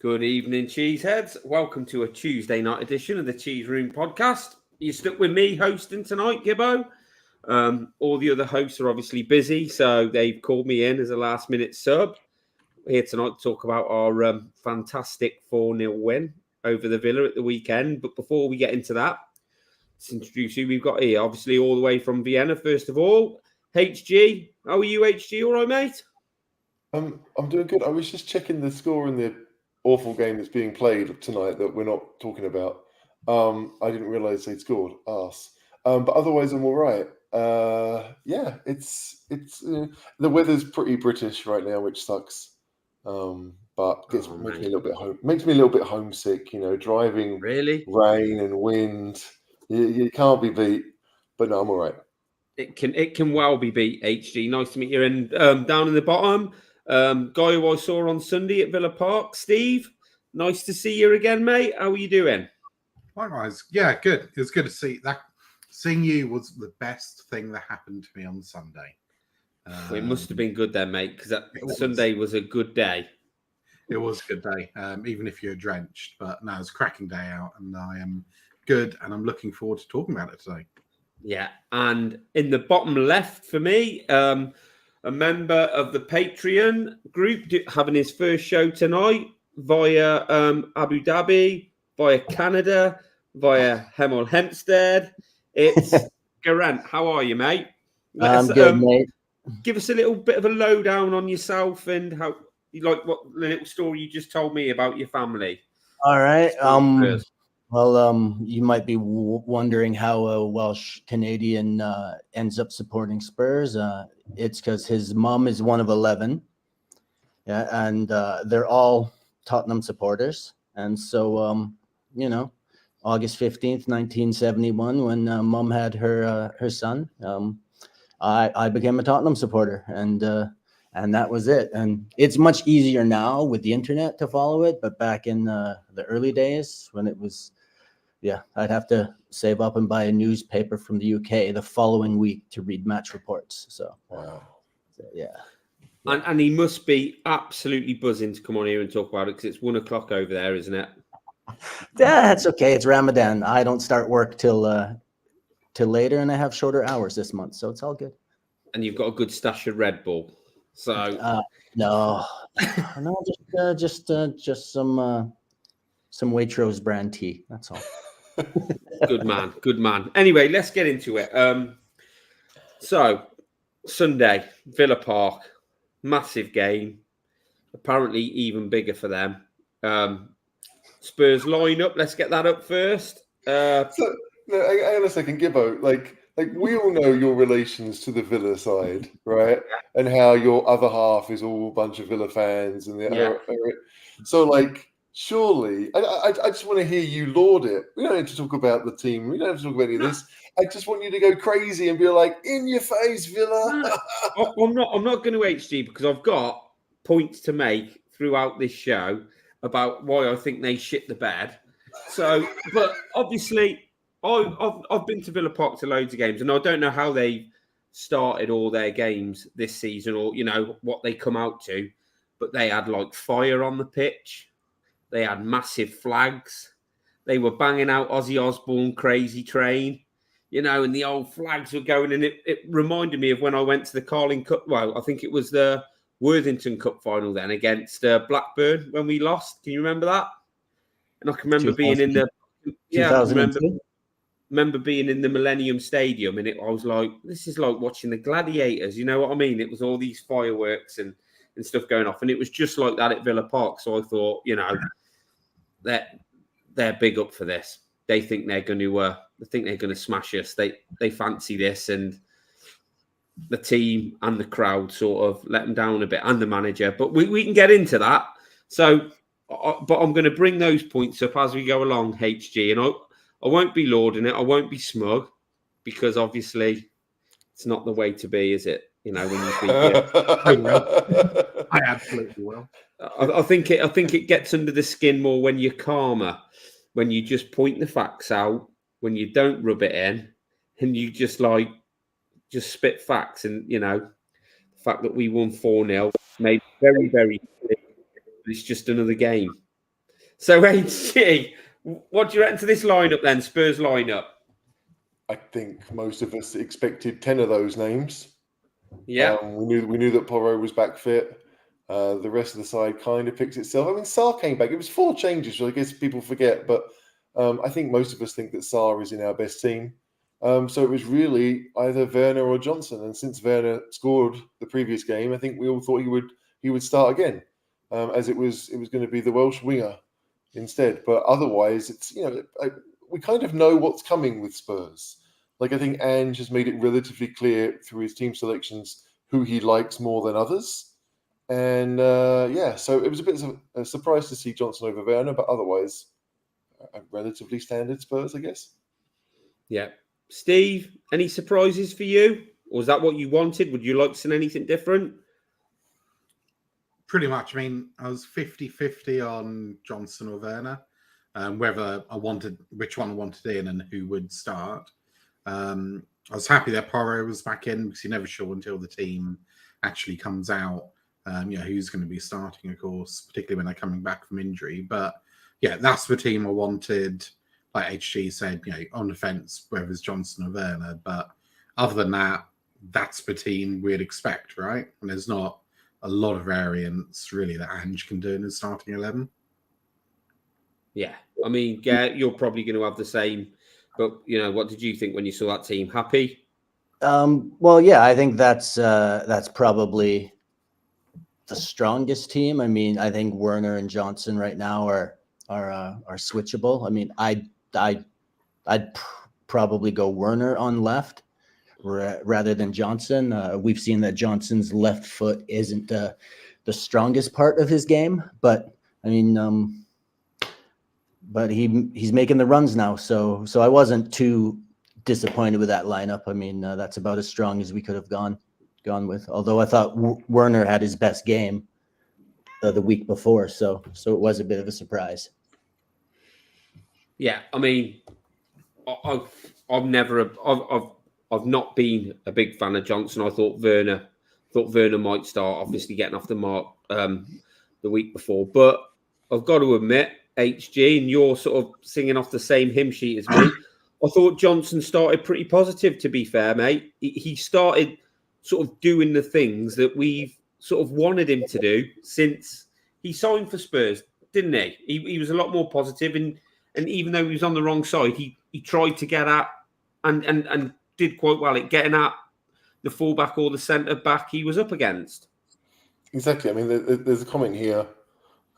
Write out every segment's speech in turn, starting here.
Good evening, Cheeseheads. Welcome to a Tuesday night edition of the Cheese Room podcast. You're stuck with me hosting tonight, Gibbo. All the other hosts are obviously busy, so they've called me in as a last-minute sub. We're here tonight to talk about our fantastic 4-0 win over the Villa at the weekend. But before we get into that, let's introduce who we've got here. Obviously, all the way from Vienna, first of all. HG. How are you, HG? All right, mate? I'm doing good. I was just checking the score in the awful game that's being played tonight that we're not talking about. I didn't realise they'd scored. Arse. But otherwise, I'm all right. It's the weather's pretty British right now, which sucks. But makes me a little bit homesick. You know, driving Really? rain and wind. You can't be beat. But no, I'm all right. It can well be beat, HG. Nice to meet you. And down in the bottom, guy who I saw on Sunday at Villa Park, Steve. Nice to see you again, mate. How are you doing? Likewise. Yeah, good. It was good to see that. Seeing you was the best thing that happened to me on Sunday. It must have been good then, mate, because Sunday was a good day. It was a good day, even if you're drenched. But no, it was a cracking day out, and I am good, and I'm looking forward to talking about it today. Yeah, and in the bottom left for me, a member of the Patreon group having his first show tonight via Abu Dhabi, via Canada, via Hemel Hempstead. It's Garant. How are you, mate? I'm good, mate. Give us a little bit of a lowdown on yourself and how you like what little story you just told me about your family. All right. Well, you might be wondering how a Welsh Canadian ends up supporting Spurs. It's because his mom is one of 11. Yeah, and they're all Tottenham supporters. And so, August 15th, 1971, when mom had her son, I became a Tottenham supporter, and that was it. And it's much easier now with the internet to follow it, but back in the early days when it was, I'd have to save up and buy a newspaper from the UK the following week to read match reports. So, wow. Yeah. And he must be absolutely buzzing to come on here and talk about it because it's 1 o'clock over there, isn't it? Yeah, that's okay. It's Ramadan. I don't start work till later, and I have shorter hours this month, so it's all good. And you've got a good stash of Red Bull. So no, just some Waitrose brand tea. That's all. Good man. Anyway, let's get into it. So Sunday, Villa Park, massive game. Apparently even bigger for them. Spurs line up. Let's get that up first. Hang on a second, Gibbo. Like we all know your relations to the Villa side, right? And how your other half is all a bunch of Villa fans, and so surely, I just want to hear you laud it. We don't have to talk about the team. We don't have to talk about any of this. I just want you to go crazy and be like, in your face, Villa. I'm not going to HG because I've got points to make throughout this show about why I think they shit the bed. So, but obviously, I've been to Villa Park to loads of games, and I don't know how they started all their games this season, or what they come out to. But they had fire on the pitch. They had massive flags. They were banging out Ozzy Osbourne, "Crazy Train," and the old flags were going. And it reminded me of when I went to the Carling Cup. Well, I think it was the Worthington Cup final then against Blackburn when we lost. Can you remember that? And I can remember being in the remember being in the Millennium Stadium, and I was like, this is like watching the Gladiators. You know what I mean? It was all these fireworks and stuff going off, and it was just like that at Villa Park. So I thought, they're big up for this. They think they're going to smash us. They fancy this, and the team and the crowd sort of let them down a bit, and the manager. But we can get into that. So, but I'm going to bring those points up as we go along, HG, and I won't be lauding it. I won't be smug because obviously it's not the way to be, is it? When you beat I absolutely will. I think it gets under the skin more when you're calmer, when you just point the facts out, when you don't rub it in, and you just spit facts. And the fact that we won 4-0 made very, very clear it's just another game. So, HG, what do you reckon to this lineup then? Spurs lineup. I think most of us expected 10 of those names. Yeah. We knew that Porro was back fit. The rest of the side kind of picks itself. I mean, Sarr came back. It was 4 changes, which I guess people forget. But I think most of us think that Sarr is in our best team. So it was really either Werner or Johnson. And since Werner scored the previous game, I think we all thought he would start again, as it was going to be the Welsh winger instead. But otherwise, it's we kind of know what's coming with Spurs. Like, I think Ange has made it relatively clear through his team selections who he likes more than others. And so it was a bit of a surprise to see Johnson over Werner, but otherwise, a relatively standard Spurs, I guess. Yeah. Steve, any surprises for you? Or was that what you wanted? Would you like to see anything different? Pretty much. I mean, I was 50-50 on Johnson or Werner, whether I wanted which one I wanted in and who would start. I was happy that Porro was back in because you're never sure until the team actually comes out, who's going to be starting, of course, particularly when they're coming back from injury. But yeah, that's the team I wanted. Like HG said, on the fence, whether it's Johnson or Werner. But other than that, that's the team we'd expect, right? And there's not a lot of variance really that Ange can do in his starting 11. Yeah, I mean, you're probably going to have the same. But what did you think when you saw that team? Happy? Well, yeah, I think that's probably the strongest team. I mean, I think Werner and Johnson right now are switchable. I mean, I'd probably go Werner on left rather than Johnson. We've seen that Johnson's left foot isn't the strongest part of his game, but I mean, but he's making the runs now, so I wasn't too disappointed with that lineup. I mean, that's about as strong as we could have gone with. Although I thought Werner had his best game the week before, so it was a bit of a surprise. Yeah, I mean, I've not been a big fan of Johnson. I thought Werner might start, obviously getting off the mark the week before. But I've got to admit, HG, and you're sort of singing off the same hymn sheet as me. I thought Johnson started pretty positive, to be fair, mate. He started sort of doing the things that we've sort of wanted him to do since he signed for Spurs, didn't he? He was a lot more positive, and even though he was on the wrong side, he tried to get at and did quite well at getting at the fullback or the centre back he was up against. Exactly. I mean, there's a comment here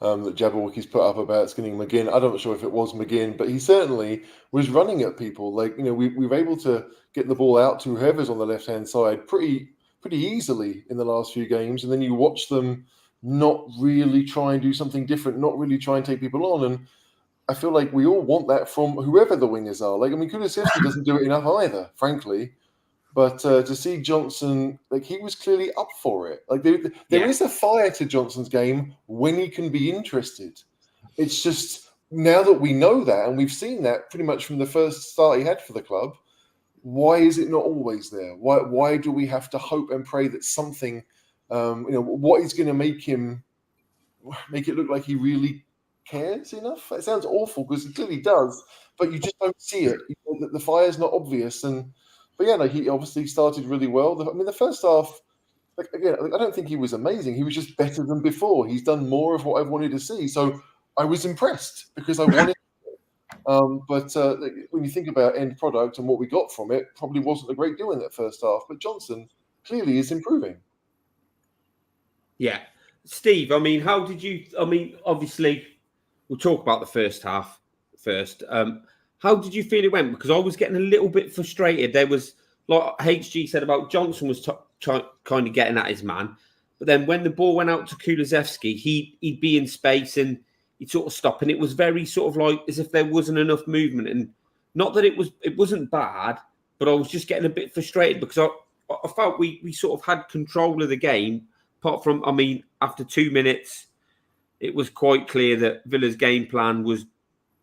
that Jabberwocky's put up about skinning McGinn. I'm not sure if it was McGinn, but he certainly was running at people. Like, we were able to get the ball out to whoever's on the left-hand side pretty easily in the last few games. And then you watch them not really try and do something different, not really try and take people on. And I feel like we all want that from whoever the wingers are. Like, I mean, Kulusevski doesn't do it enough either, frankly. But to see Johnson, like, he was clearly up for it. Like, there is a fire to Johnson's game when he can be interested. It's just, now that we know that, and we've seen that pretty much from the first start he had for the club, why is it not always there? Why do we have to hope and pray that something, what is going to make it look like he really cares enough? It sounds awful because it clearly does, but you just don't see it. The fire's not obvious. But yeah, he obviously started really well. I mean, the first half, I don't think he was amazing. He was just better than before. He's done more of what I wanted to see. So I was impressed because I wanted but when you think about end product and what we got from it, probably wasn't a great deal in that first half. But Johnson clearly is improving. Yeah. Steve, I mean, obviously, we'll talk about the first half first. How did you feel it went? Because I was getting a little bit frustrated. There was, like HG said about Johnson was kind of getting at his man. But then when the ball went out to Kulusevski, he'd be in space and he'd sort of stop. And it was very sort of like as if there wasn't enough movement. And not that it wasn't bad, but I was just getting a bit frustrated because I felt we sort of had control of the game. Apart from, I mean, after 2 minutes, it was quite clear that Villa's game plan was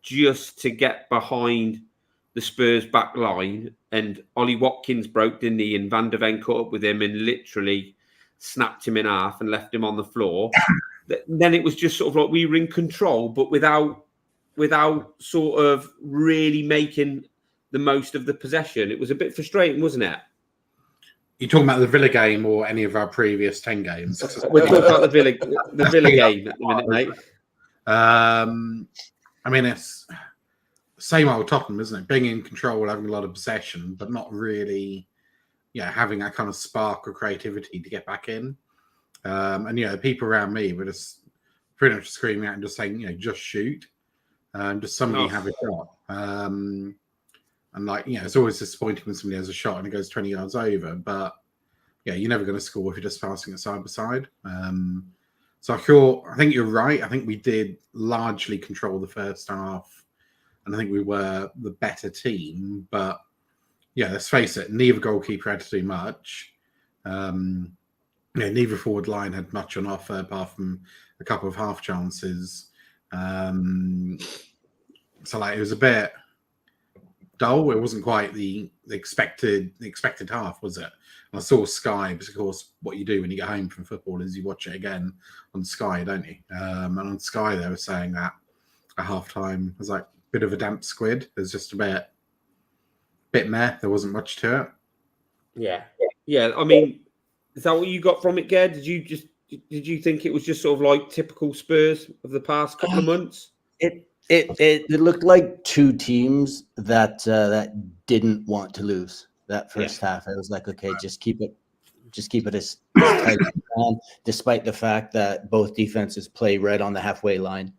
just to get behind the Spurs back line, and Ollie Watkins broke, didn't he? And Van der Ven caught up with him and literally snapped him in half and left him on the floor. Then it was just sort of like we were in control, but without without sort of really making the most of the possession. It was a bit frustrating, wasn't it? You're talking about the Villa game or any of our previous 10 games? We're talking about the Villa game at the minute, mate. I mean, it's same old Tottenham, isn't it? Being in control, having a lot of possession, but not really, having that kind of spark or creativity to get back in. And the people around me were just pretty much screaming out and just saying, just shoot, just somebody have a shot. And it's always disappointing when somebody has a shot and it goes 20 yards over. But you're never going to score if you're just passing it side by side. So I think you're right. I think we did largely control the first half, and I think we were the better team. But let's face it, neither goalkeeper had to do much. Neither forward line had much on offer apart from a couple of half chances. So it was a bit dull. It wasn't quite the expected half, was it? And I saw Sky, because of course what you do when you get home from football is you watch it again on Sky, don't you? And on Sky they were saying that at half time it was like a bit of a damp squid. There's just a bit meh. There wasn't much to it. Yeah. I mean, is that what you got from it, Gerd? Did you think it was just sort of like typical Spurs of the past couple of months? It looked like two teams that didn't want to lose that first half. It was like, okay, just keep it as tight as you can, despite the fact that both defenses play right on the halfway line.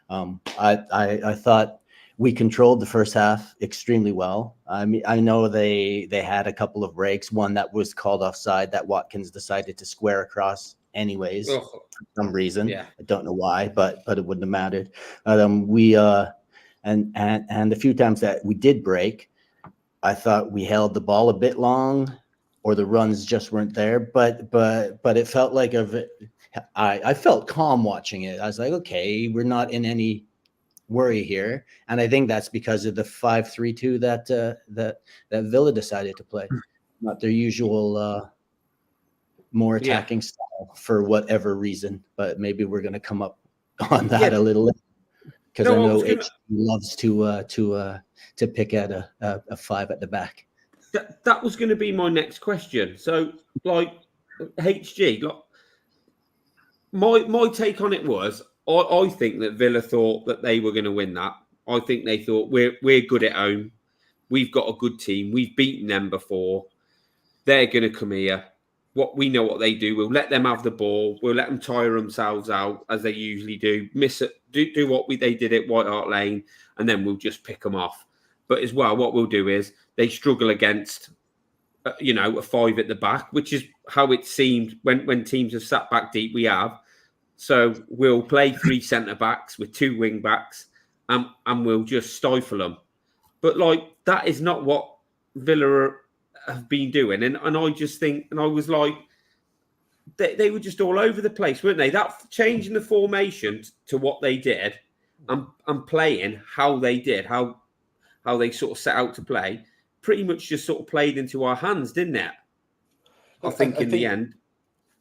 I thought we controlled the first half extremely well. I mean, I know they had a couple of breaks, one that was called offside that Watkins decided to square across anyways for some reason. I don't know why, but it wouldn't have mattered. We and the few times that we did break, I thought we held the ball a bit long, or the runs just weren't there. But it felt like I felt calm watching it. I was like, okay, we're not in any worry here, and I think that's because of the 5-3-2 that Villa decided to play, not their usual more attacking style for whatever reason. But maybe we're going to come up on that a little later, because I know H loves to pick at a five at the back. That was going to be my next question. So, HG, my take on it was, I think that Villa thought that they were going to win that. I think they thought we're good at home. We've got a good team. We've beaten them before. They're going to come here. We know what they do. We'll let them have the ball. We'll let them tire themselves out as they usually do. Do what they did at White Hart Lane, and then we'll just pick them off. But as well, what we'll do is they struggle against, a five at the back, which is how it seemed when teams have sat back deep. We have. So we'll play 3 centre-backs with 2 wing-backs and we'll just stifle them. But, that is not what Villa have been doing. And I just think, and I was like, they were just all over the place, weren't they? That changing the formation to what they did and playing how they did, how they sort of set out to play, pretty much just sort of played into our hands, didn't it? I think the end.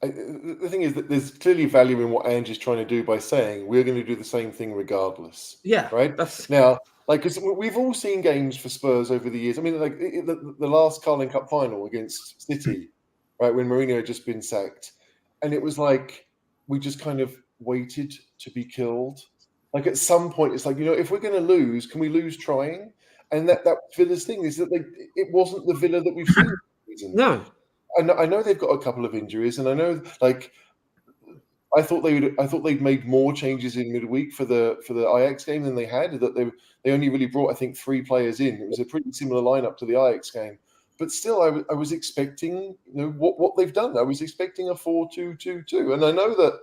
The thing is that there's clearly value in what Ange is trying to do by saying we're going to do the same thing regardless. Yeah, right. Now, because we've all seen games for Spurs over the years. I mean, the last Carling Cup final against City, right, when Mourinho had just been sacked, and it was like we just kind of waited to be killed. At some point, it's like, if we're going to lose, can we lose trying? And that Villa's thing is that it wasn't the Villa that we've seen this season. No. I know they've got a couple of injuries, and I know I thought they'd made more changes in midweek for the Ajax game than they had. That they only really brought, I think, 3 players in. It was a pretty similar lineup to the Ajax game, but still, I was expecting what they've done. I was expecting a 4-2-2-2, and I know that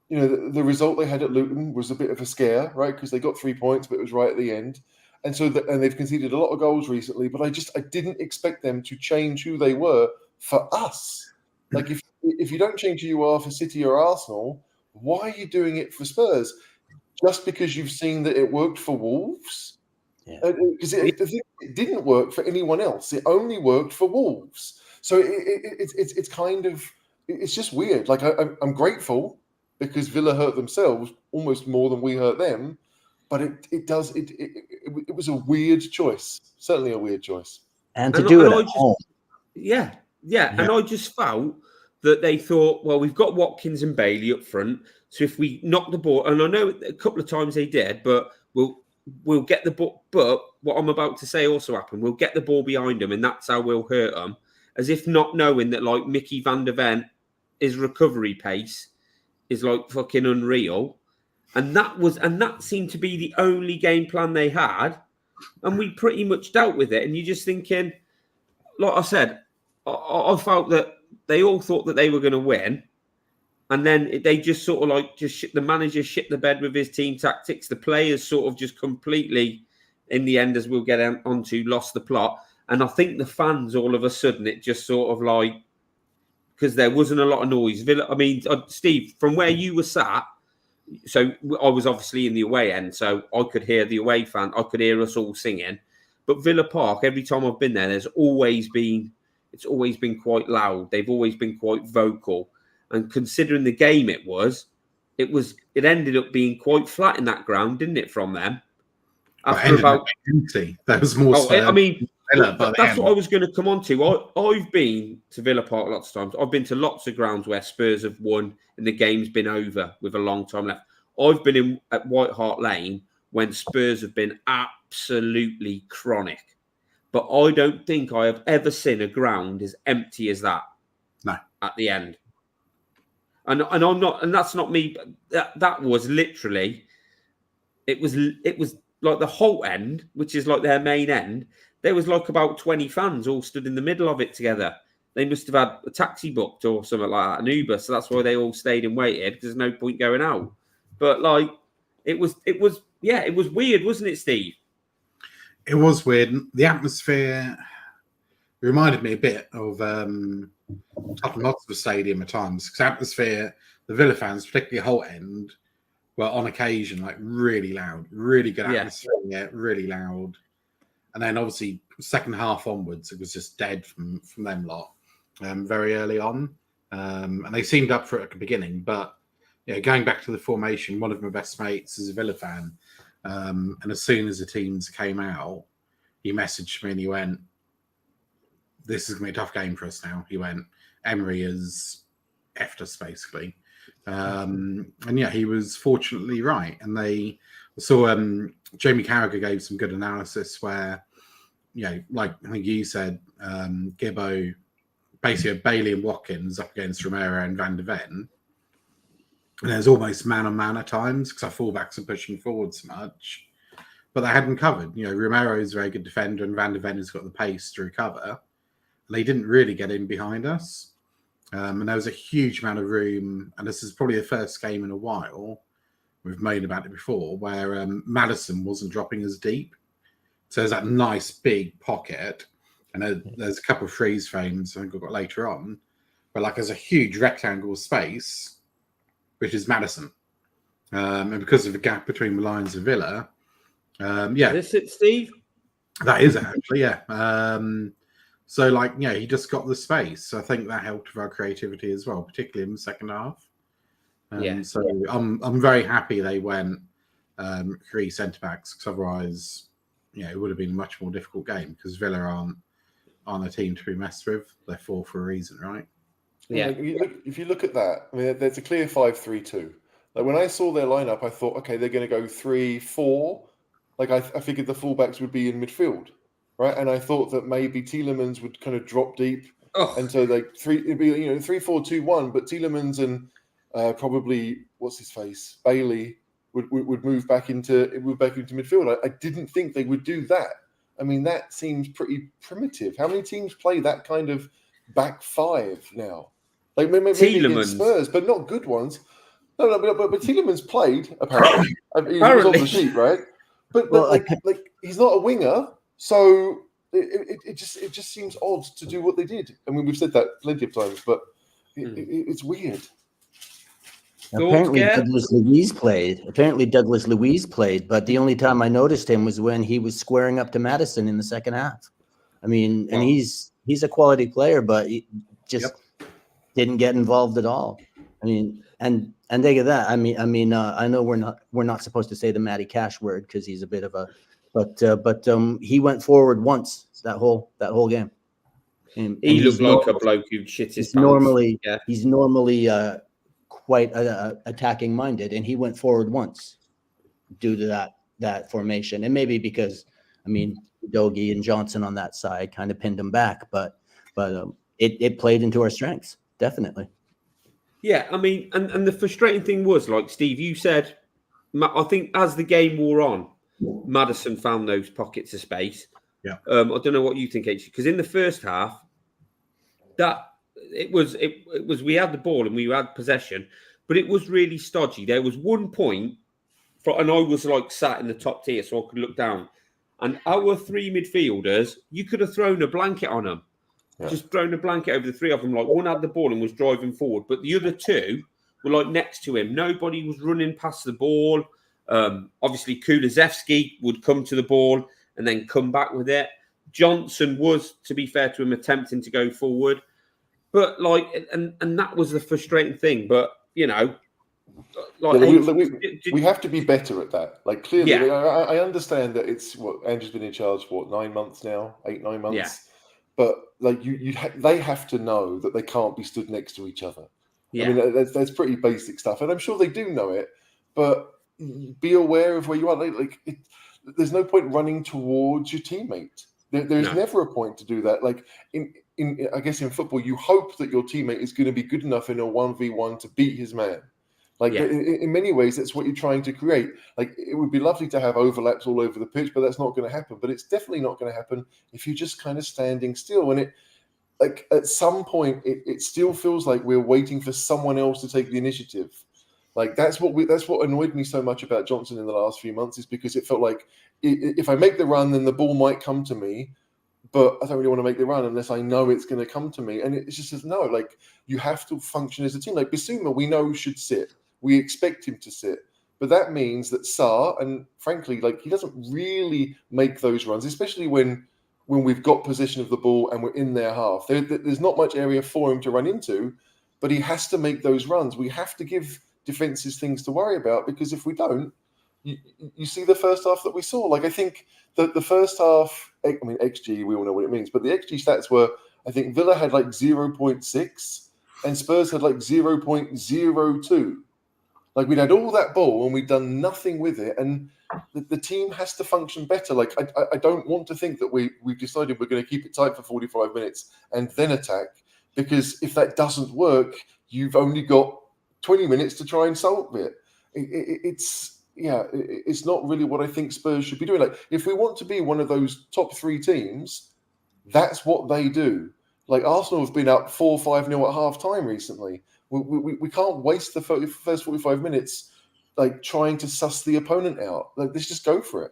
the result they had at Luton was a bit of a scare, right? Because they got 3 points, but it was right at the end. And so, and they've conceded a lot of goals recently, but I didn't expect them to change who they were for us. If you don't change who you are for City or Arsenal, why are you doing it for Spurs? Just because you've seen that it worked for Wolves? Because it didn't work for anyone else. It only worked for Wolves. So it's kind of, it's just weird. I'm grateful because Villa hurt themselves almost more than we hurt them. but it was a weird choice. Certainly a weird choice. And to do it at home. Yeah. And I just felt that they thought, well, we've got Watkins and Bailey up front, so if we knock the ball, and I know a couple of times they did, but we'll get the ball. But what I'm about to say also happened. We'll get the ball behind them, and that's how we'll hurt them. As if not knowing that, like, Mickey van der Ven, his recovery pace is like fucking unreal. And that seemed to be the only game plan they had. And we pretty much dealt with it. And you're just thinking, like I said, I felt that they all thought that they were going to win. And then they just sort of like, the manager shit the bed with his team tactics. The players sort of just completely, in the end, as we'll get onto, lost the plot. And I think the fans, all of a sudden, it just sort of like, because there wasn't a lot of noise. I mean, Steve, from where you were sat, so I was obviously in the away end, so I could hear the away fan. I could hear us all singing. But Villa Park, every time I've been there, it's always been quite loud. They've always been quite vocal. And considering the game it ended up being quite flat in that ground, didn't it, from them? After about empty. That was more. I mean, that's what I was going to come on to. I've been to Villa Park lots of times. I've been to lots of grounds where Spurs have won and the game's been over with a long time left. I've been at White Hart Lane when Spurs have been absolutely chronic. But I don't think I have ever seen a ground as empty as that. No. At the end. And I'm not, and that's not me. That was literally, it was like the whole end, which is like their main end. There was like about 20 fans all stood in the middle of it together. They must have had a taxi booked or something like that, an Uber. So that's why they all stayed and waited, because there's no point going out. But like, it was weird, wasn't it, Steve? It was weird. The atmosphere reminded me a bit of Tottenham Hotspur Stadium at times, because atmosphere, the Villa fans, particularly Holt End, were on occasion like really loud, really good atmosphere, really loud. And then obviously second half onwards, it was just dead from them lot very early on. And they seemed up for it at the beginning. But going back to the formation, one of my best mates is a Villa fan. And as soon as the teams came out, he messaged me and he went, "This is going to be a tough game for us now." He went, "Emery has effed us, basically." And he was fortunately right. And they saw Jamie Carragher gave some good analysis where, like I think you said, Gibbo, basically Bailey and Watkins up against Romero and Van der Ven. And there's almost man-on-man at times because our fullbacks are pushing forward so much. But they hadn't covered. Romero is a very good defender and Van der Ven has got the pace to recover. And they didn't really get in behind us. And there was a huge amount of room. And this is probably the first game in a while, we've moaned about it before, where Maddison wasn't dropping as deep. So there's that nice big pocket. And there's a couple of freeze frames I think I've got later on. But like there's a huge rectangle space, which is Maddison. And because of the gap between the lines of Villa, Is this it, Steve? That is it, actually, yeah. So, he just got the space. So I think that helped with our creativity as well, particularly in the second half. So I'm very happy they went 3 centre-backs, because otherwise, it would have been a much more difficult game, because Villa aren't a team to be messed with. They're 4 for a reason, right? Yeah. If you look at that, I mean, there's a clear 5-3-2. Like when I saw their lineup, I thought, okay, they're going to go 3-4. Like I figured the fullbacks would be in midfield, right? And I thought that maybe Tielemans would kind of drop deep, and so it'd be 3-4-2-1. But Tielemans and probably what's his face Bailey would move back into midfield. I didn't think they would do that. I mean, that seems pretty primitive. How many teams play that kind of back 5 now? Like maybe against Spurs, but not good ones. No, but Tielemans played apparently. He was on the sheet, right? But he's not a winger, so it just seems odd to do what they did. I mean, we've said that plenty of times, but it's weird. Apparently Douglas Luiz played, but the only time I noticed him was when he was squaring up to Maddison in the second half. I mean, and he's a quality player, but he just didn't get involved at all. I mean, and And think of that. I mean, I know we're not supposed to say the Matty Cash word because he's a bit of a, but he went forward once that whole game. And He looked he's like a bloke who'd shit his he's pants. normally quite attacking minded, and he went forward once due to that formation, and maybe because I mean Dogie and Johnson on that side kind of pinned him back, but it played into our strengths definitely. Yeah, I mean, and the frustrating thing was, like Steve, you said, I think as the game wore on, Maddison found those pockets of space. Yeah. I don't know what you think, H, because in the first half, that it was we had the ball and we had possession, but it was really stodgy. There was one point, and I was like sat in the top tier, so I could look down, and our three midfielders, you could have thrown a blanket on them. Yeah. Just thrown a blanket over the three of them. Like one had the ball and was driving forward, but the other two were like next to him. Nobody was running past the ball. Obviously, Kulusevski would come to the ball and then come back with it. Johnson was, to be fair to him, attempting to go forward, but like, and that was the frustrating thing. But you know, like we have to be better at that. Like clearly, Yeah. I understand that it's what Andrew's been in charge for 9 months now, 8-9 months. Yeah. But like they have to know that they can't be stood next to each other. Yeah. I mean, that's pretty basic stuff, and I'm sure they do know it. But be aware of where you are. There's no point running towards your teammate. There's never a point to do that. Like in I guess in football, you hope that your teammate is going to be good enough in a 1v1 to beat his man. Like in many ways, that's what you're trying to create. Like it would be lovely to have overlaps all over the pitch, but that's not going to happen. But it's definitely not going to happen if you're just kind of standing still. And it, like at some point, it still feels like we're waiting for someone else to take the initiative. Like that's what annoyed me so much about Johnson in the last few months, is because it felt like if I make the run, then the ball might come to me. But I don't really want to make the run unless I know it's going to come to me. And it just says, no, like you have to function as a team. Like Bissouma, we know should sit. We expect him to sit. But that means that Sarr, and frankly, like he doesn't really make those runs, especially when we've got possession of the ball and we're in their half. There's not much area for him to run into, but he has to make those runs. We have to give defenses things to worry about, because if we don't, you see the first half that we saw. Like I think that the first half, I mean, XG, we all know what it means, but the XG stats were, I think Villa had like 0.6 and Spurs had like 0.02. Like we'd had all that ball and we'd done nothing with it, and the team has to function better. Like I don't want to think that we've decided we're going to keep it tight for 45 minutes and then attack, because if that doesn't work, you've only got 20 minutes to try and solve it. It's not really what I think Spurs should be doing. Like if we want to be one of those top three teams, that's what they do. Like Arsenal have been up 4-5-0 at half time recently. We can't waste the first 45 minutes like trying to suss the opponent out. Like let's just go for it.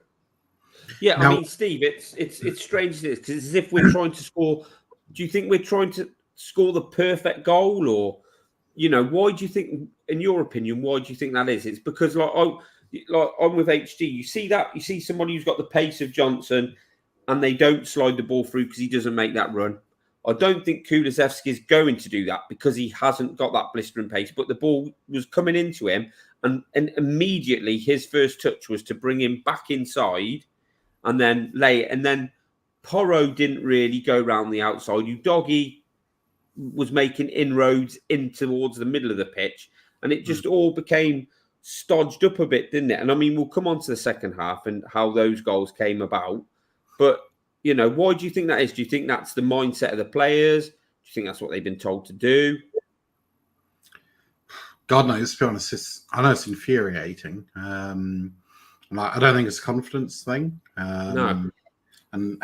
Yeah, I mean, Steve, it's strange because it's as if we're trying to score. Do you think we're trying to score the perfect goal, or you know, why do you think, in your opinion, why do you think that is? It's because like I'm with HG. You see somebody who's got the pace of Johnson, and they don't slide the ball through because he doesn't make that run. I don't think Kulusevski is going to do that because he hasn't got that blistering pace. But the ball was coming into him, and immediately his first touch was to bring him back inside, and then lay it. And then Porro didn't really go round the outside. Udogie was making inroads in towards the middle of the pitch, and it just all became stodged up a bit, didn't it? And I mean, we'll come on to the second half and how those goals came about, but you know, why do you think that is? Do you think that's the mindset of the players? Do you think that's what they've been told to do? God knows, to be honest, I know it's infuriating. I don't think it's a confidence thing. No. And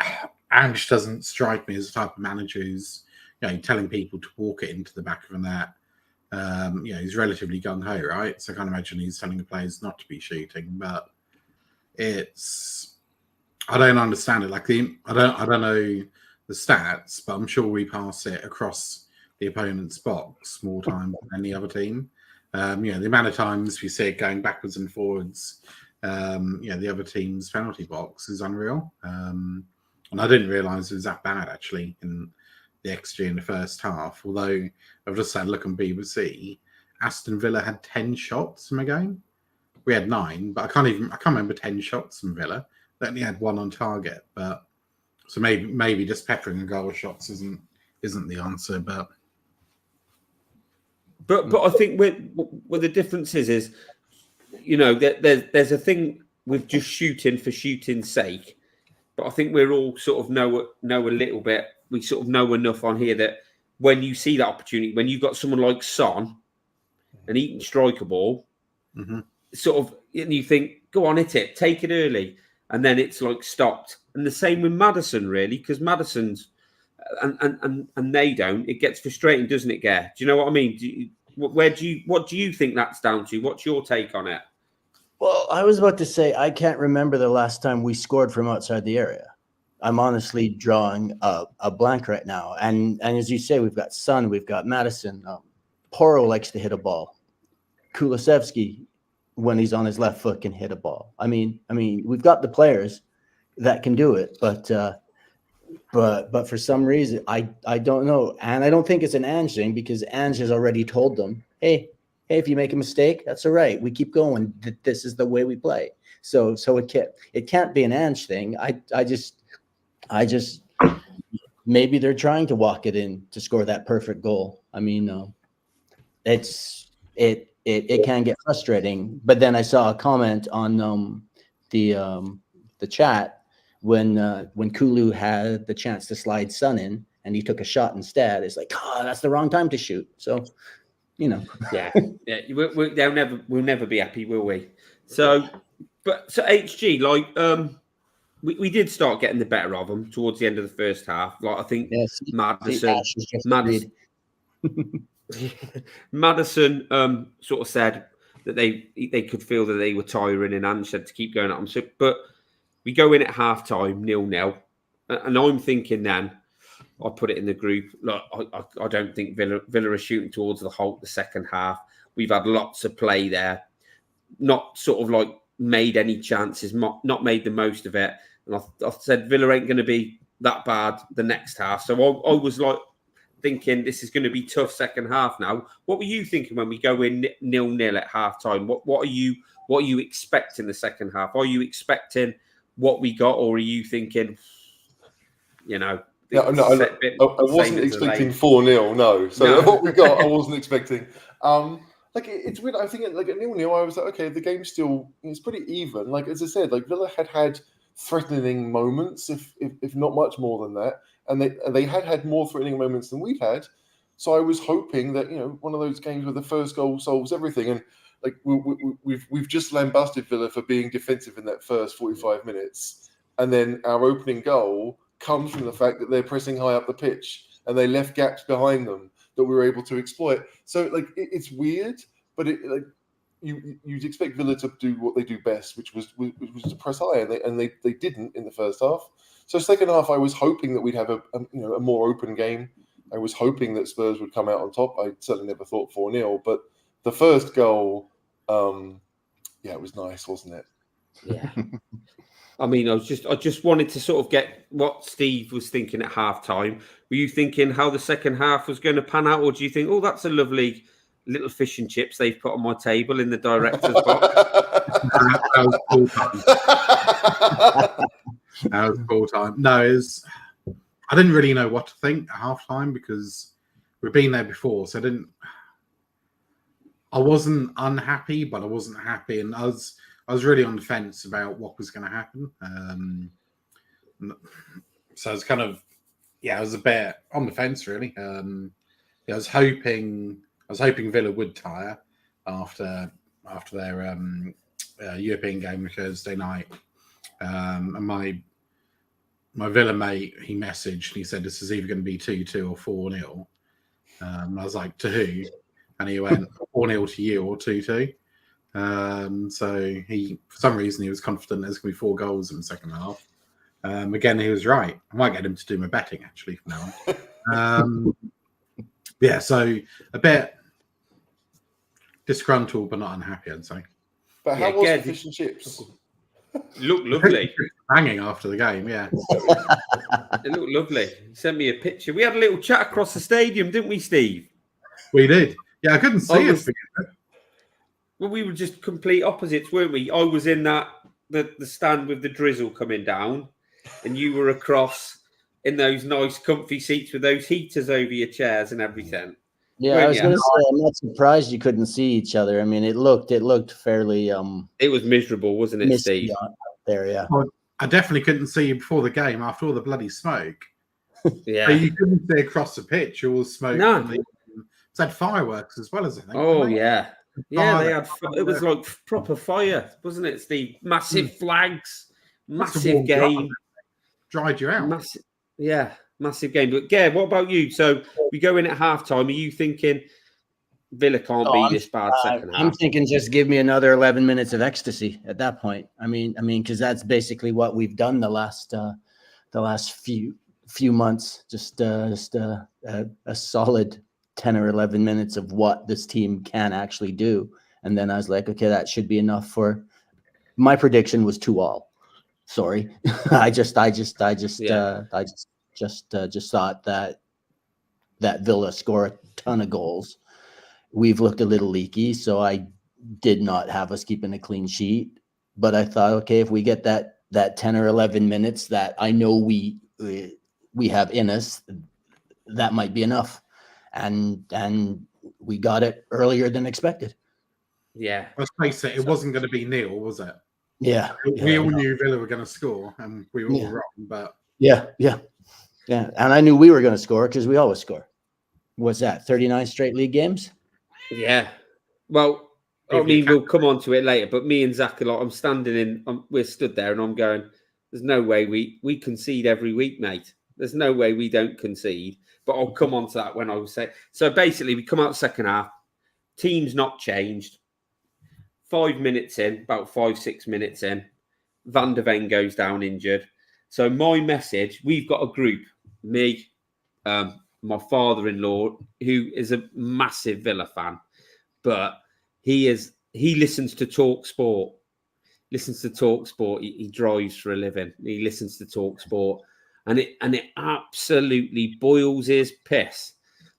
Ange doesn't strike me as the type of manager who's, you know, telling people to walk it into the back of a net. You know, he's relatively gung-ho, right? So I can't imagine he's telling the players not to be shooting, but I don't understand it. Like I don't know the stats, but I'm sure we pass it across the opponent's box more time than any other team. You know, the amount of times we see it going backwards and forwards, you know, the other team's penalty box is unreal. And I didn't realise it was that bad actually in the XG in the first half. Although I've just had a look on BBC, Aston Villa had 10 shots from a game. We had 9, but I can't remember 10 shots from Villa. They only had 1 on target, but so maybe just peppering a goal with shots isn't the answer, but I think where the difference is there's a thing with just shooting for shooting's sake, but I think we're all sort of know a little bit. We sort of know enough on here that when you see that opportunity, when you've got someone like Son and he can strike a ball, sort of, and you think, go on, hit it, take it early, and then it's like stopped. And the same with Maddison, really, because Maddison's and they don't. It gets frustrating, doesn't it, Gare? Do you know what I mean? What do you think that's down to? What's your take on it? Well, I was about to say I can't remember the last time we scored from outside the area. I'm honestly drawing a blank right now. And as you say, we've got Son, we've got Maddison. Porro likes to hit a ball. Kulusevski, when he's on his left foot, can hit a ball. I mean, we've got the players that can do it, but for some reason, I don't know, and I don't think it's an Ange thing because Ange has already told them, hey, if you make a mistake, that's all right. We keep going. This is the way we play. So it can't be an Ange thing. I just maybe they're trying to walk it in to score that perfect goal. I mean, it can get frustrating. But then I saw a comment on the chat when Kulu had the chance to slide Son in and he took a shot instead. It's like, that's the wrong time to shoot. So, yeah. We'll never be happy, will we? So HG, like, we did start getting the better of them towards the end of the first half. Like, I think Maddison sort of said that they could feel that they were tiring and Ange said to keep going at them. So, but we go in at half time, 0-0. And I'm thinking then, I put it in the group, look, I don't think Villa are shooting towards the second half. We've had lots of play there, not sort of like made any chances, not made the most of it. And I said Villa ain't going to be that bad the next half. So I was like thinking this is going to be tough second half now. What were you thinking when we go in 0-0 at half time? What are you expecting the second half? Are you expecting what we got, or are you thinking, No, I wasn't expecting 4-0. No, so what we got, I wasn't expecting. It's weird. I think at 0-0, I was like, okay, the game's still it's pretty even. Like as I said, like Villa had threatening moments, if not much more than that, and they had more threatening moments than we'd had. So I was hoping that one of those games where the first goal solves everything, and like we've just lambasted Villa for being defensive in that first 45 minutes, and then our opening goal comes from the fact that they're pressing high up the pitch and they left gaps behind them that we were able to exploit. So it's weird, but you'd expect Villa to do what they do best, which was to press high, and they didn't in the first half. So second half, I was hoping that we'd have a more open game. I was hoping that Spurs would come out on top. I certainly never thought 4-0, but the first goal, it was nice, wasn't it? Yeah. I mean, I just wanted to sort of get what Steve was thinking at half time. Were you thinking how the second half was going to pan out, or do you think, that's a lovely little fish and chips they've put on my table in the director's box? That was full time. That was full time. No, I didn't really know what to think at half time because we've been there before, so I wasn't unhappy, but I wasn't happy, and I was really on the fence about what was going to happen. So I was kind of, I was a bit on the fence really. I was hoping Villa would tire after their European game Thursday night. And my Villa mate, he messaged and he said this is either going to be 2-2 or 4-0. I was like, to who? And he went 4-0 to you or 2-2. So for some reason, he was confident there's going to be 4 goals in the second half. Again, he was right. I might get him to do my betting actually from now on. So a bit disgruntled, but not unhappy, I'd say. But how was the fish and chips? Looked lovely. Banging after the game, yeah. It looked lovely. He sent me a picture. We had a little chat across the stadium, didn't we, Steve? We did. Yeah, I couldn't see it. Well, we were just complete opposites, weren't we? I was in the stand with the drizzle coming down, and you were across in those nice, comfy seats with those heaters over your chairs and everything. Yeah, I was going to say, I'm not surprised you couldn't see each other. I mean, it looked fairly It was miserable, wasn't it, Steve? out there, yeah. Well, I definitely couldn't see you before the game after all the bloody smoke. Yeah, So you couldn't see across the pitch. All smoke. No. From it's had fireworks as well as I think. Oh yeah, yeah. They had. Fire. It was like proper fire, wasn't it, Steve? Massive flags, Must have massive warmed you up, game, dried you out. massive game. But Gav, what about you? So we go in at halftime. Are you thinking Villa can't be this bad second half? I'm thinking just give me another 11 minutes of ecstasy at that point. I mean, because that's basically what we've done the last few months. Just a solid 10 or 11 minutes of what this team can actually do. And then I was like, okay, that should be enough for my prediction was 2-2. Sorry. I just thought that Villa score a ton of goals. We've looked a little leaky, so I did not have us keeping a clean sheet. But I thought, okay, if we get that 10 or 11 minutes that I know we have in us, that might be enough. And we got it earlier than expected. Yeah. Let's face it, it wasn't going to be nil, was it? Yeah. We all knew Villa were going to score, and we were all wrong. But yeah. And I knew we were going to score because we always score. What's that? 39 straight league games? Yeah. Well, I mean, we'll come on to it later, but me and Zach, we're stood there and I'm going, there's no way we concede every week, mate. There's no way we don't concede. But I'll come on to that when I will say. So basically, we come out second half. Team's not changed. 5 minutes in, about 5-6 minutes in, Van de Ven goes down injured. So my message, we've got a group, me, my father-in-law, who is a massive Villa fan, but he listens to Talk Sport. He drives for a living. He listens to Talk Sport. And it absolutely boils his piss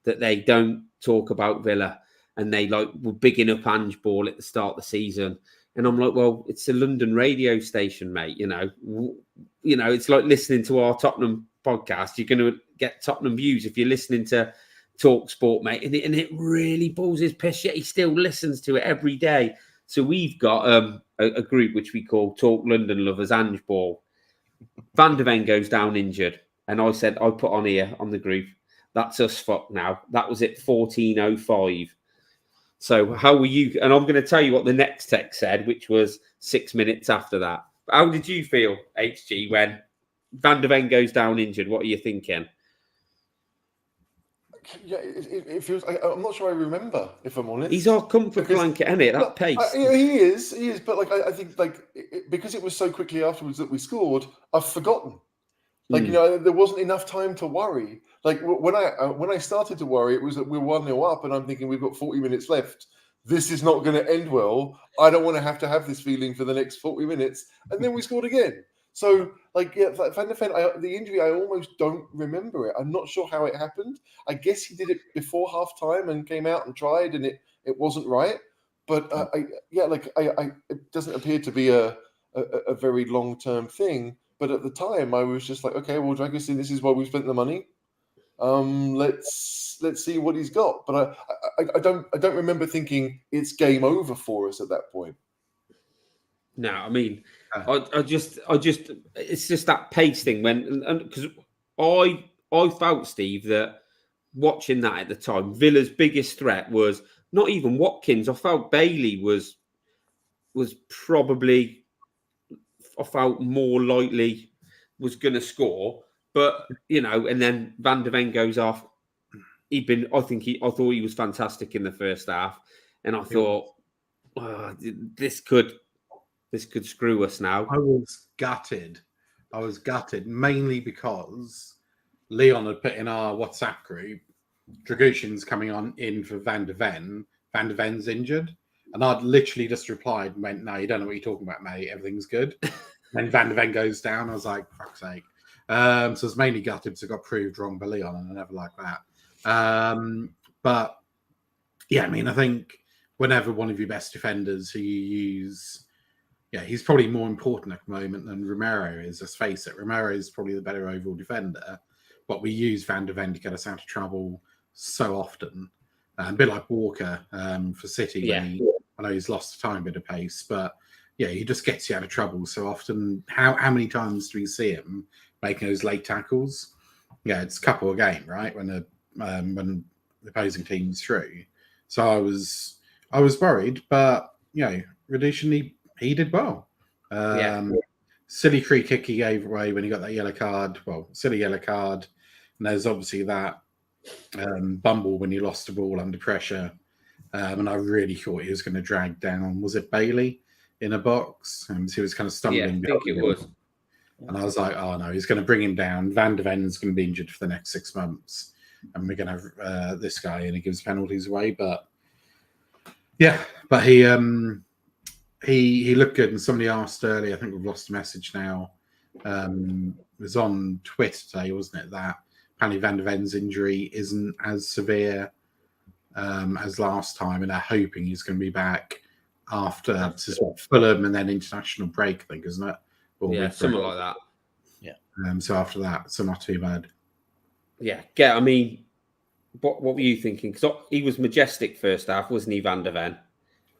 that they don't talk about Villa and they were bigging up Ange Ball at the start of the season. And I'm like, well, it's a London radio station, mate. You know, it's like listening to our Tottenham podcast. You're going to get Tottenham views if you're listening to Talk Sport, mate. And it really boils his piss. Yet he still listens to it every day. So we've got a group which we call Talk London Lovers Ange Ball. Van de Ven goes down injured. And I said, I put on here on the group, that's us fucked now. That was at 14:05. So how were you? And I'm going to tell you what the next text said, which was 6 minutes after that. How did you feel, HG, when Van de Ven goes down injured? What are you thinking? Yeah, it feels. I'm not sure I remember, if I'm honest. He's our comfort blanket, isn't it? That pace. He is. But I think because it was so quickly afterwards that we scored, I've forgotten. There wasn't enough time to worry. Like when I started to worry, it was that we were 1-0 up, and I'm thinking we've got 40 minutes left. This is not going to end well. I don't want to have this feeling for the next 40 minutes, and then we scored again. So, Van de Ven, the injury, I almost don't remember it. I'm not sure how it happened. I guess he did it before half time and came out and tried, and it wasn't right. But it doesn't appear to be a very long-term thing. But at the time, I was just like, okay, well, Dragusin, this is why we spent the money. Let's see what he's got. But I don't remember thinking it's game over for us at that point. No, I mean, I just, it's just that pace thing because I felt, Steve, that watching that at the time, Villa's biggest threat was not even Watkins. I felt Bailey was probably, I felt more likely was going to score, but and then Van de Ven goes off. I thought he was fantastic in the first half, and I thought, this could screw us now. I was gutted mainly because Leon had put in our WhatsApp group, Dragusin's coming in for Van de Ven. Van de Ven's injured. And I'd literally just replied and went, no, you don't know what you're talking about, mate. Everything's good. Then Van de Ven goes down. I was like, fuck's sake. So I was mainly gutted because I got proved wrong by Leon, and I never like that. But Yeah, I mean, I think whenever one of your best defenders who you use, he's probably more important at the moment than Romero is. Let's face it, Romero is probably the better overall defender, but we use Van de Ven to get us out of trouble so often. A bit like Walker for City, I know he's lost a tiny bit of pace, but he just gets you out of trouble so often. How many times do we see him making those late tackles? Yeah, it's a couple a game, right? When the opposing team's through. So I was worried, but Radishan, he did well. Silly free kick he gave away when he got that yellow card. Well, silly yellow card. And there's obviously that bumble when he lost the ball under pressure. And I really thought he was going to drag down, was it Bailey in a box? And he was kind of stumbling. Yeah, I think it was. And I was like, oh no, he's going to bring him down. Van de Ven's going to be injured for the next 6 months. And we're going to have this guy and he gives penalties away. But he looked good. And somebody asked earlier, I think we've lost a message now. It was on Twitter today, wasn't it? That apparently Van de Ven's injury isn't as severe as last time. And they're hoping he's going to be back after Fulham and then international break, I think, isn't it? Or something like that. Yeah. So after that, so not too bad. Yeah. I mean, what were you thinking? Because he was majestic first half, wasn't he, Van de Ven?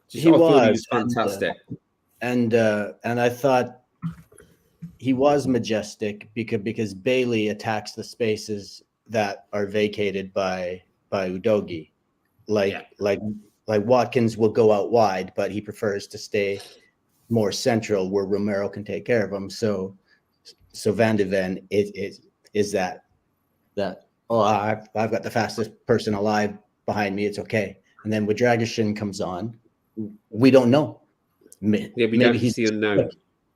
He was fantastic. And I thought he was majestic because Bailey attacks the spaces that are vacated by Udogie. Like Watkins will go out wide, but he prefers to stay more central where Romero can take care of him. So Van de Ven is that I've got the fastest person alive behind me. It's okay. And then when Dragusin comes on, we don't know. Maybe he's the unknown.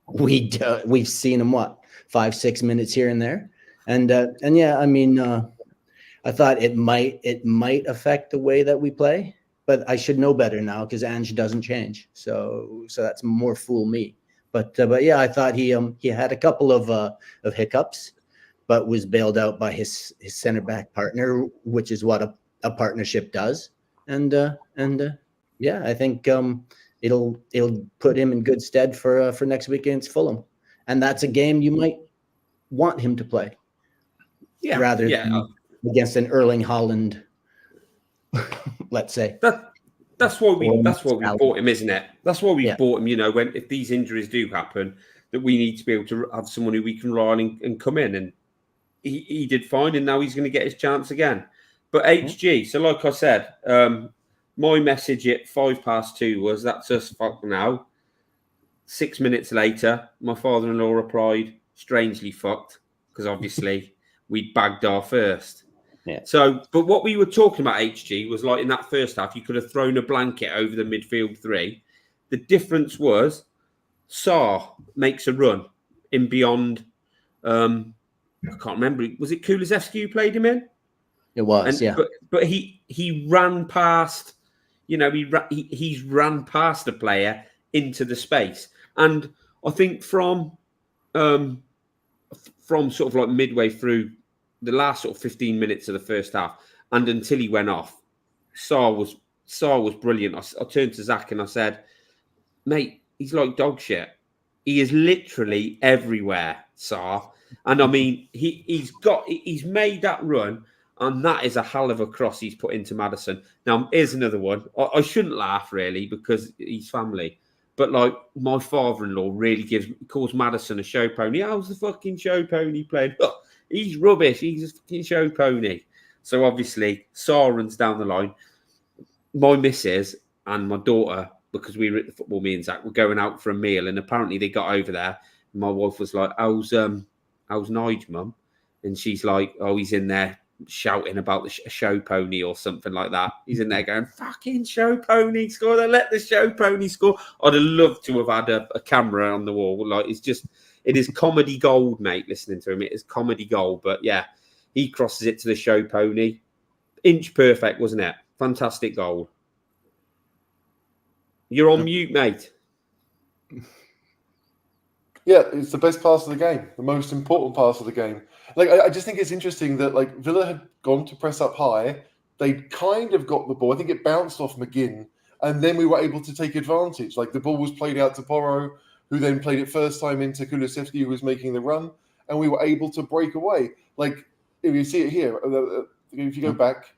We've seen him 5-6 minutes here and there, and I mean, I thought it might affect the way that we play. But I should know better now because Ange doesn't change. So that's more fool me. But I thought he had a couple of hiccups, but was bailed out by his center back partner, which is what a partnership does. And I think it'll put him in good stead for next week against Fulham, and that's a game you might want him to play. Rather than against an Erling Haaland. Let's say that's why we bought him, isn't it? That's why we bought him. If these injuries do happen, that we need to be able to have someone who we can rely on and come in. And he did fine, and now he's going to get his chance again. But HG, so like I said, my message at 2:05 was that's us fucked now. 6 minutes later, my father-in-law replied, strangely fucked, because obviously we'd bagged our first. Yeah. So, but what we were talking about, HG, was like in that first half, you could have thrown a blanket over the midfield three. The difference was Sarr makes a run in beyond. I can't remember. Was it Kulusevski who played him in? It was, But he ran past. He's ran past a player into the space, and I think from sort of like midway through the last sort of 15 minutes of the first half, and until he went off, Sarr was brilliant. I turned to Zach and I said, mate, he's like dog shit. He is literally everywhere, Sarr. And I mean, he's made that run, and that is a hell of a cross he's put into Maddison. Now, here's another one. I shouldn't laugh really because he's family. But like my father-in-law really calls Maddison a show pony. How's the fucking show pony playing? Oh, he's rubbish. He's a fucking show pony. So obviously, Sarr runs down the line. My missus and my daughter, because we were at the football, me and Zach, were going out for a meal, and apparently they got over there. And my wife was like, "How's Nige, mum?" And she's like, "Oh, he's in there shouting about the show pony or something like that. He's in there going, fucking show pony score. They let the show pony score." I'd have loved to have had a camera on the wall. Like, it is comedy gold, mate. Listening to him, it is comedy gold. But yeah, he crosses it to the show pony. Inch perfect, wasn't it? Fantastic goal. You're on mute, mate. Yeah, it's the best pass of the game, the most important pass of the game. Like, I just think it's interesting that like Villa had gone to press up high. they kind of got the ball. I think it bounced off McGinn, and then we were able to take advantage. Like the ball was played out to Porro, who then played it first time into Kulusevski, who was making the run, and we were able to break away. Like if you see it here, if you go back.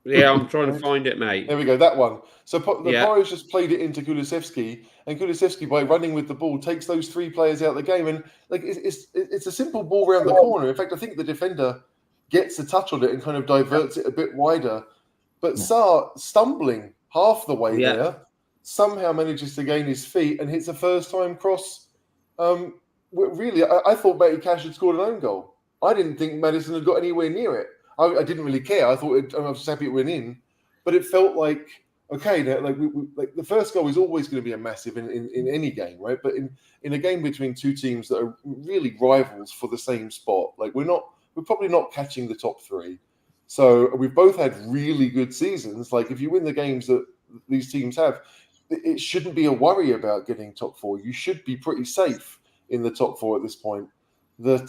Yeah, I'm trying to find it, mate. There we go, that one. So Porro's just played it into Kulusevski, and Kulusevski, by running with the ball, takes those 3 players out of the game. And like it's a simple ball around the corner. In fact, I think the defender gets a touch on it and kind of diverts it a bit wider. But Sarr, stumbling half the way there, somehow manages to gain his feet and hits a first-time cross. Really, I thought Matty Cash had scored an own goal. I didn't think Maddison had got anywhere near it. I didn't really care. I was just happy it went in, but it felt like okay. Like like the first goal is always going to be a massive in any game, right? But in a game between 2 teams that are really rivals for the same spot, like we're probably not catching the top 3. So we've both had really good seasons. Like if you win the games that these teams have, it shouldn't be a worry about getting top 4. You should be pretty safe in the top 4 at this point. That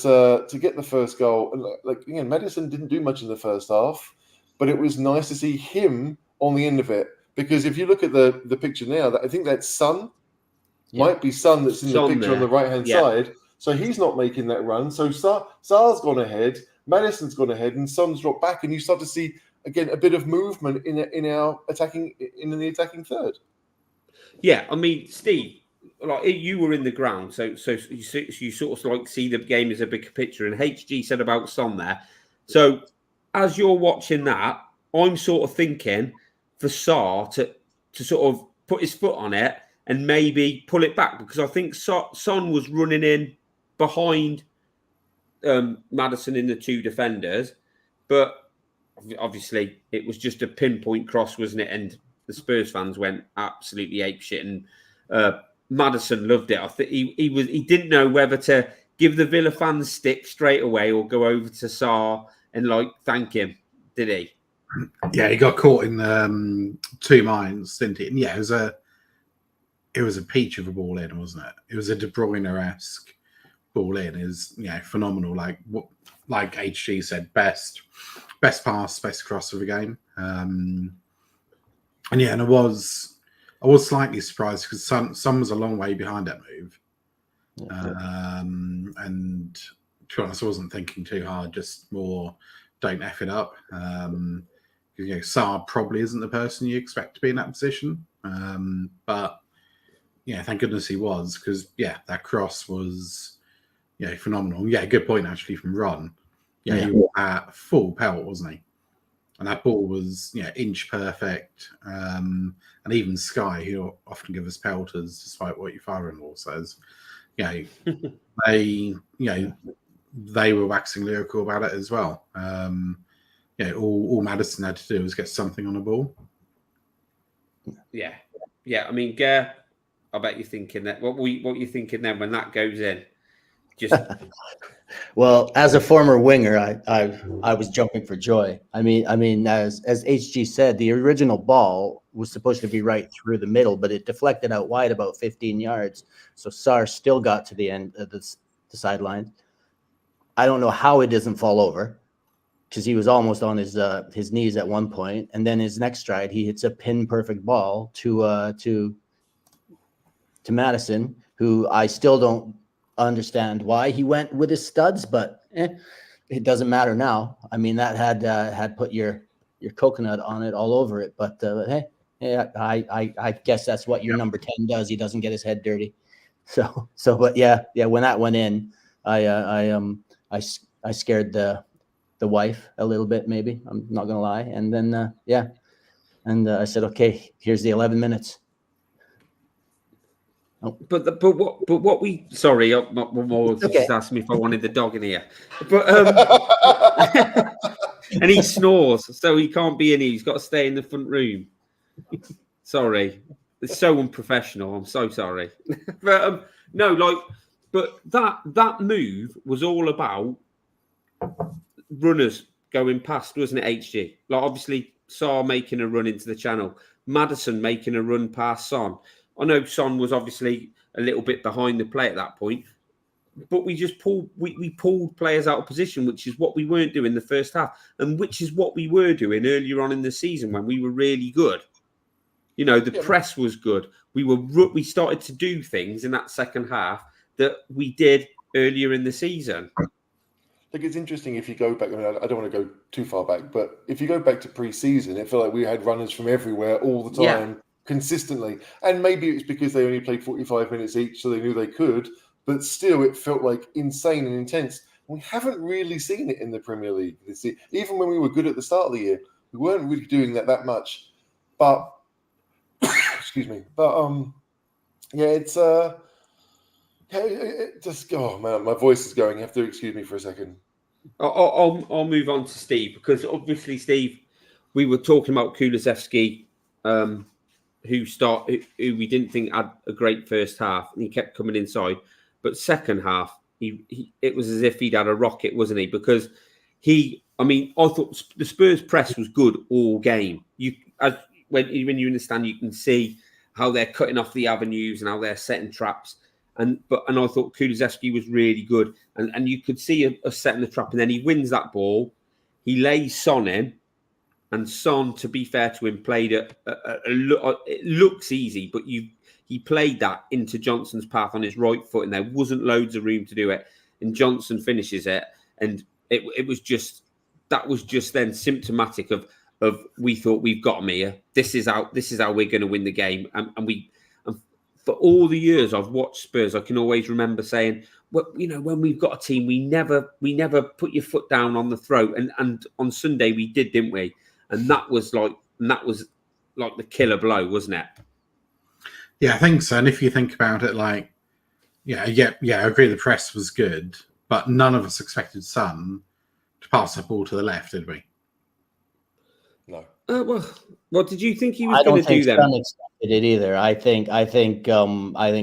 to get the first goal, and like again, Maddison didn't do much in the first half, but it was nice to see him on the end of it. Because if you look at the picture now, I think that's Son, might be Son that's in the picture on the right hand side. So he's not making that run. So Sarr's gone ahead, Maddison's gone ahead, and Son's dropped back, and you start to see again a bit of movement in the attacking third. Yeah, I mean, Steve. Like you were in the ground, so you sort of like see the game as a bigger picture. And HG said about Son there. So as you're watching that, I'm sort of thinking for Sarr to sort of put his foot on it and maybe pull it back, because I think Son was running in behind Maddison in the 2 defenders, but obviously it was just a pinpoint cross, wasn't it? And the Spurs fans went absolutely apeshit, and Maddison loved it. I think he didn't know whether to give the Villa fans stick straight away or go over to Sarr and like thank him. Did he? Yeah, he got caught in 2 minds, didn't he? And yeah, it was a peach of a ball in, wasn't it? It was a De Bruyne-esque ball in. Is phenomenal. Like HG said, best pass, best cross of the game. And I was slightly surprised because Son was a long way behind that move. And to be honest, I wasn't thinking too hard, just more don't F it up. Sarr probably isn't the person you expect to be in that position. But thank goodness he was, because that cross was phenomenal. Yeah, good point actually from Ron. He was at full pelt, wasn't he? And that ball was, inch perfect. And even Sky, who often give us pelters, despite what your father-in-law says, they were waxing lyrical about it as well. All Maddison had to do was get something on the ball. Yeah. I mean, Gare, I bet you're thinking that. What you thinking then when that goes in? Just. Well, as a former winger, I was jumping for joy. I mean, as HG said, the original ball was supposed to be right through the middle, but it deflected out wide about 15 yards. So Sarr still got to the end of the sideline. I don't know how it doesn't fall over, because he was almost on his knees at one point, and then his next stride, he hits a pin perfect ball to Maddison, who I still don't understand why he went with his studs, but it doesn't matter now. I mean, that had put your coconut on it all over it. But I guess that's what your number 10 does. He doesn't get his head dirty. So but when that went in, I scared the wife a little bit, maybe. I'm not gonna lie. And then I said, okay, here's the 11 minutes. Oh. But what we sorry, just asked me if I wanted the dog in here. But and he snores, so he can't be in here. He's got to stay in the front room. Sorry, it's so unprofessional. I'm so sorry. But but that move was all about runners going past, wasn't it? HG, like obviously Sarr making a run into the channel, Maddison making a run past Son. I know Son was obviously a little bit behind the play at that point, but we just pulled we pulled players out of position, which is what we weren't doing the first half, and which is what we were doing earlier on in the season when we were really good. You know, the press was good. We started to do things in that second half that we did earlier in the season. Like, it's interesting if you go back. I mean, I don't want to go too far back, but if you go back to pre-season, it felt like we had runners from everywhere all the time, consistently. And maybe it's because they only played 45 minutes each, so they knew they could. But still, it felt like insane and intense. We haven't really seen it in the Premier League this year. Even when we were good at the start of the year, we weren't really doing that much. But excuse me. But yeah, it's just, oh man, my voice is going. You have to excuse me for a second. I'll move on to Steve, because obviously, Steve, we were talking about Kulusevski, who we didn't think had a great first half, and he kept coming inside. But second half, it was as if he'd had a rocket, wasn't he? Because I thought the Spurs press was good all game. When you're in the stand, you can see how they're cutting off the avenues and how they're setting traps. And I thought Kulusevski was really good, and you could see us setting the trap, and then he wins that ball, he lays Son in, and Son, to be fair to him, played it looks easy, but he played that into Johnson's path on his right foot, and there wasn't loads of room to do it, and Johnson finishes it, and it was just then symptomatic of we thought, we've got him here. This is how we're going to win the game, and for all the years I've watched Spurs, I can always remember saying, well, you know, when we've got a team, we never put your foot down on the throat. And on Sunday we did, didn't we? And that was like the killer blow, wasn't it? Yeah, I think so. And if you think about it, like, yeah, I agree the press was good, but none of us expected Son to pass that ball to the left, did we? No. Well, did you think he was going to do that? I don't think Son expected it either. I think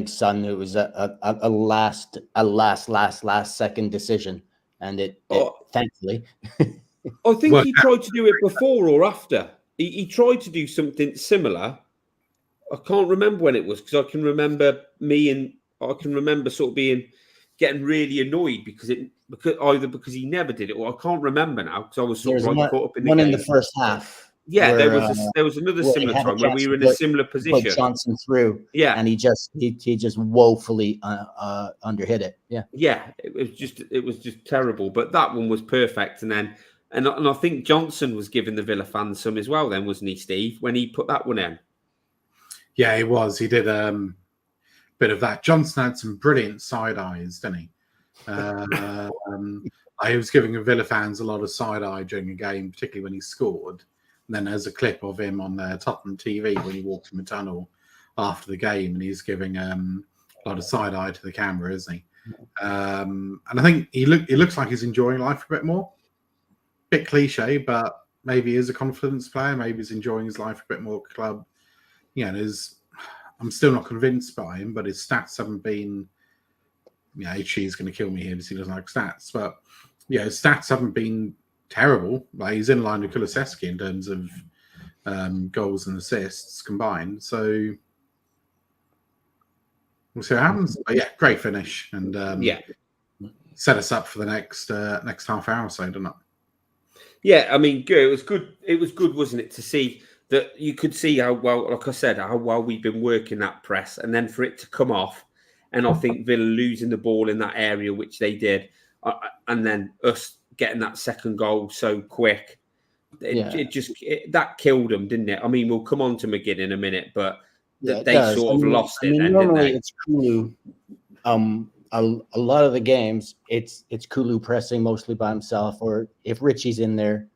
Son, it was a last second decision, and it thankfully. I think he tried to do it before or after. He tried to do something similar. I can't remember when it was, because I can remember sort of getting really annoyed because he never did it, or I can't remember now because I was sort of caught up in the game. In the first half. Yeah, where, there was another similar time where we were in a similar position. Put Johnson through, and he just woefully underhit it. Yeah, it was just terrible. But that one was perfect, and I think Johnson was giving the Villa fans some as well. Then wasn't he, Steve, when he put that one in? Yeah, he was. He did a bit of that. Johnson had some brilliant side eyes, didn't he? He was giving the Villa fans a lot of side eye during the game, particularly when he scored. And then there's a clip of him on Tottenham TV when he walked in the tunnel after the game, and he's giving a lot of side eye to the camera, isn't he? And I think he looks like he's enjoying life a bit more. Bit cliche, but maybe he is a confidence player. Maybe he's enjoying his life a bit more. Club, I'm still not convinced by him, but his stats haven't been. Yeah, HG's going to kill me here because he doesn't like stats, but his stats haven't been terrible. Like, he's in line with Kulusevski in terms of goals and assists combined. So we'll see what happens. But yeah, great finish, and set us up for the next half hour or so, doesn't it? Yeah, I mean, good. It was good. It was good, wasn't it, to see that you could see how well, like I said, how well we've been working that press, and then for it to come off, and I think Villa losing the ball in that area, which they did, and then us getting that second goal so quick, that killed them, didn't it? I mean, we'll come on to McGinn in a minute, but they sort of lost it. Then, normally didn't they? It's Kulu. A lot of the games, it's Kulu pressing mostly by himself, or if Richie's in there,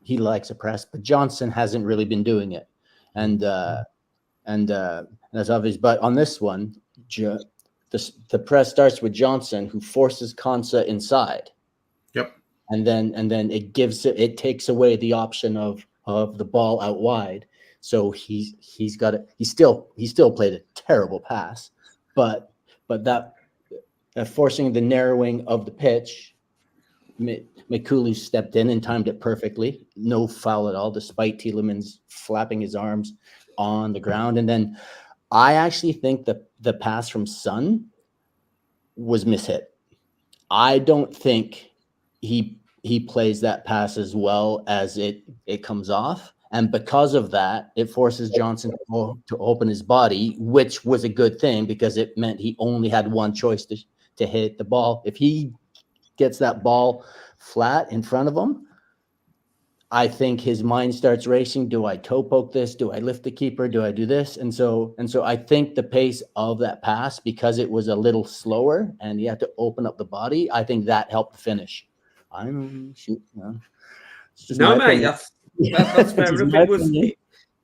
he likes a press. But Johnson hasn't really been doing it, and that's obvious. But on this one, the press starts with Johnson, who forces Konsa inside. Yep. And then it takes away the option of the ball out wide. So he still played a terrible pass, but that forcing the narrowing of the pitch, Mikulu stepped in and timed it perfectly. No foul at all, despite Tielemans flapping his arms on the ground. And then I actually think the pass from Son was mishit. I don't think he plays that pass as well as it comes off. And because of that, it forces Johnson to open his body, which was a good thing because it meant he only had one choice to hit the ball. If he gets that ball flat in front of him, I think his mind starts racing. Do I toe poke this? Do I lift the keeper? Do I do this? And so I think the pace of that pass, because it was a little slower and you have to open up the body, I think that helped the finish. I'm shoot. No, mate, that's fair enough. It was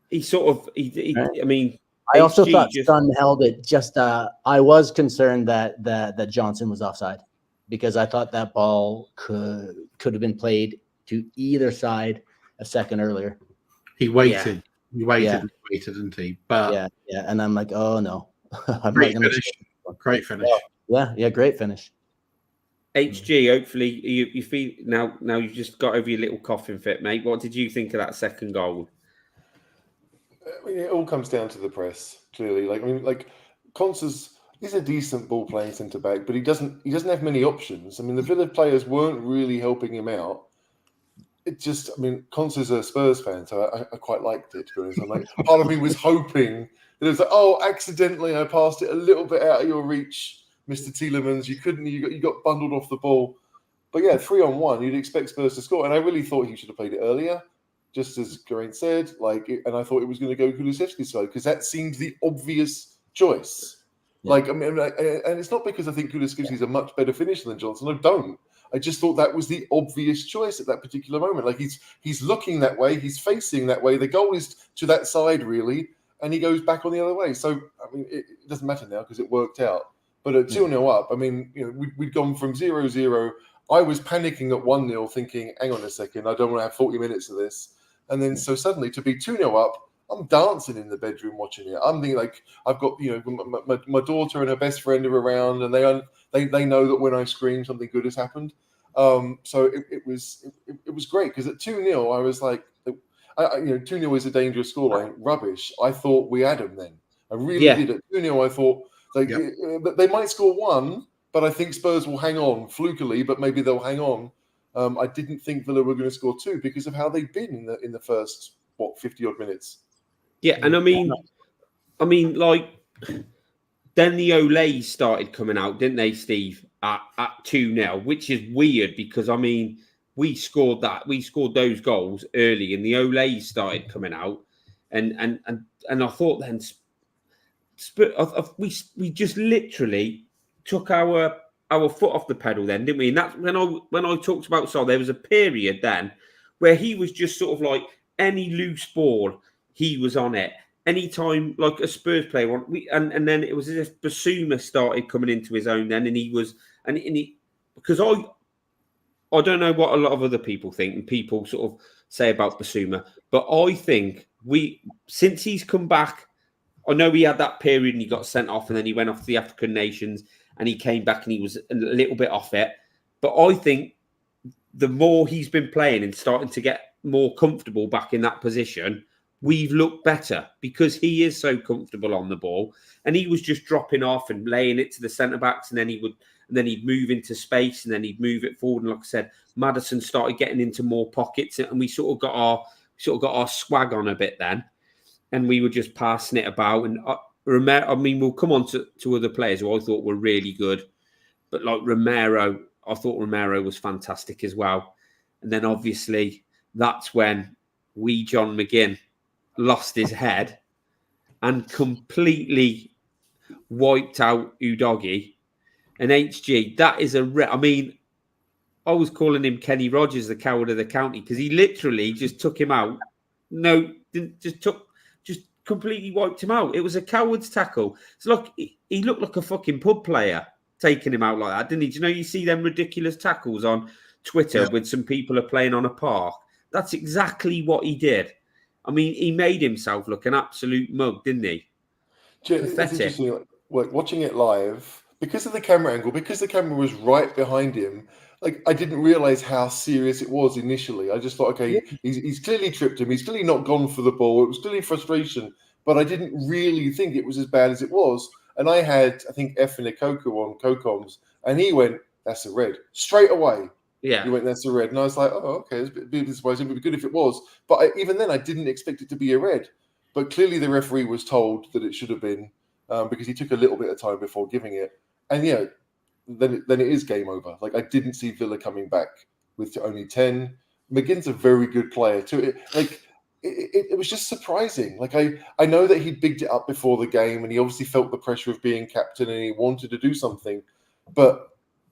he sort of Right. I mean, I also thought just Son held it. Just I was concerned that Johnson was offside because I thought that ball could have been played to either side a second earlier. He waited. Yeah. He waited, didn't he? But yeah, and I'm like, oh no, great finish. Great finish. Yeah, great finish. HG, hopefully you feel now you've just got over your little coughing fit, mate. What did you think of that second goal? I mean, it all comes down to the press, clearly. Conce's he's a decent ball playing centre back, but he doesn't have many options. I mean, the Villa players weren't really helping him out. Conce's a Spurs fan, so I quite liked it, to be honest. I'm like, part of me was hoping that it was like, oh, accidentally I passed it a little bit out of your reach, Mr. Tielemans. You got bundled off the ball. But yeah, 3-on-1, you'd expect Spurs to score. And I really thought he should have played it earlier, just as Geraint said. And I thought it was going to go Kulusevski's side because that seemed the obvious choice. Yeah. And it's not because I think Kulusevski's a much better finisher than Johnson. I don't. I just thought that was the obvious choice at that particular moment. Like he's looking that way, he's facing that way. The goal is to that side, really, and he goes back on the other way. So, I mean, it doesn't matter now because it worked out. But at 2-0 up, I mean, we'd gone from 0-0. I was panicking at 1-0 thinking, hang on a second, I don't want to have 40 minutes of this. And then so suddenly to be 2-0 up, I'm dancing in the bedroom watching it. I'm thinking I've got, my daughter and her best friend are around and they know that when I scream, something good has happened. So it was great because at 2-0, I was like, 2-0 is a dangerous scoreline. Rubbish. I thought we had them then. I really did. At 2-0, I thought they might score one, but I think Spurs will hang on flukily, but maybe they'll hang on. I didn't think Villa were going to score two because of how they've been in the first 50 odd minutes. Yeah, and I mean, then the Olays started coming out, didn't they, Steve? At 2-0, which is weird because I mean we scored those goals early, and the Olays started coming out, and I thought then we just literally took our foot off the pedal then, didn't we? And that's when I talked about Sol. There was a period then where he was just sort of like any loose ball, he was on it. Anytime like a Spurs player, and then it was as if Basuma started coming into his own then, and he was. And because I don't know what a lot of other people think, and people sort of say about Basuma, but I think since he's come back, I know he had that period and he got sent off, and then he went off to the African nations, and he came back and he was a little bit off it. But I think the more he's been playing and starting to get more comfortable back in that position, we've looked better because he is so comfortable on the ball, and he was just dropping off and laying it to the centre backs, and then he'd move into space, and then he'd move it forward. And like I said, Maddison started getting into more pockets, and we sort of got our swag on a bit then, and we were just passing it about. And we'll come on to other players who I thought were really good, but like Romero, I thought Romero was fantastic as well. And then obviously that's when John McGinn lost his head and completely wiped out Udogie. And HG, that is I mean, I was calling him Kenny Rogers, the coward of the county, because he literally just took him out. No, just completely wiped him out. It was a coward's tackle. It's like he looked like a fucking pub player taking him out like that, didn't he? Do you know you see them ridiculous tackles on Twitter when some people are playing on a park? That's exactly what he did. I mean, he made himself look an absolute mug, didn't he? Pathetic. Watching it live, because of the camera angle, because the camera was right behind him, I didn't realize how serious it was initially. I just thought, okay, he's clearly tripped him. He's clearly not gone for the ball. It was clearly frustration, but I didn't really think it was as bad as it was. And I had, I think, Effinikoku on Kokoms, and he went, "That's a red," straight away. Yeah. He went, "That's a red," and I was like, "Oh, okay, it's a bit surprising. It would be good if it was." But even then, I didn't expect it to be a red. But clearly, the referee was told that it should have been because he took a little bit of time before giving it, and then it is game over. Like, I didn't see Villa coming back with only 10. McGinn's a very good player too. It was just surprising. Like, I know that he bigged it up before the game, and he obviously felt the pressure of being captain, and he wanted to do something, but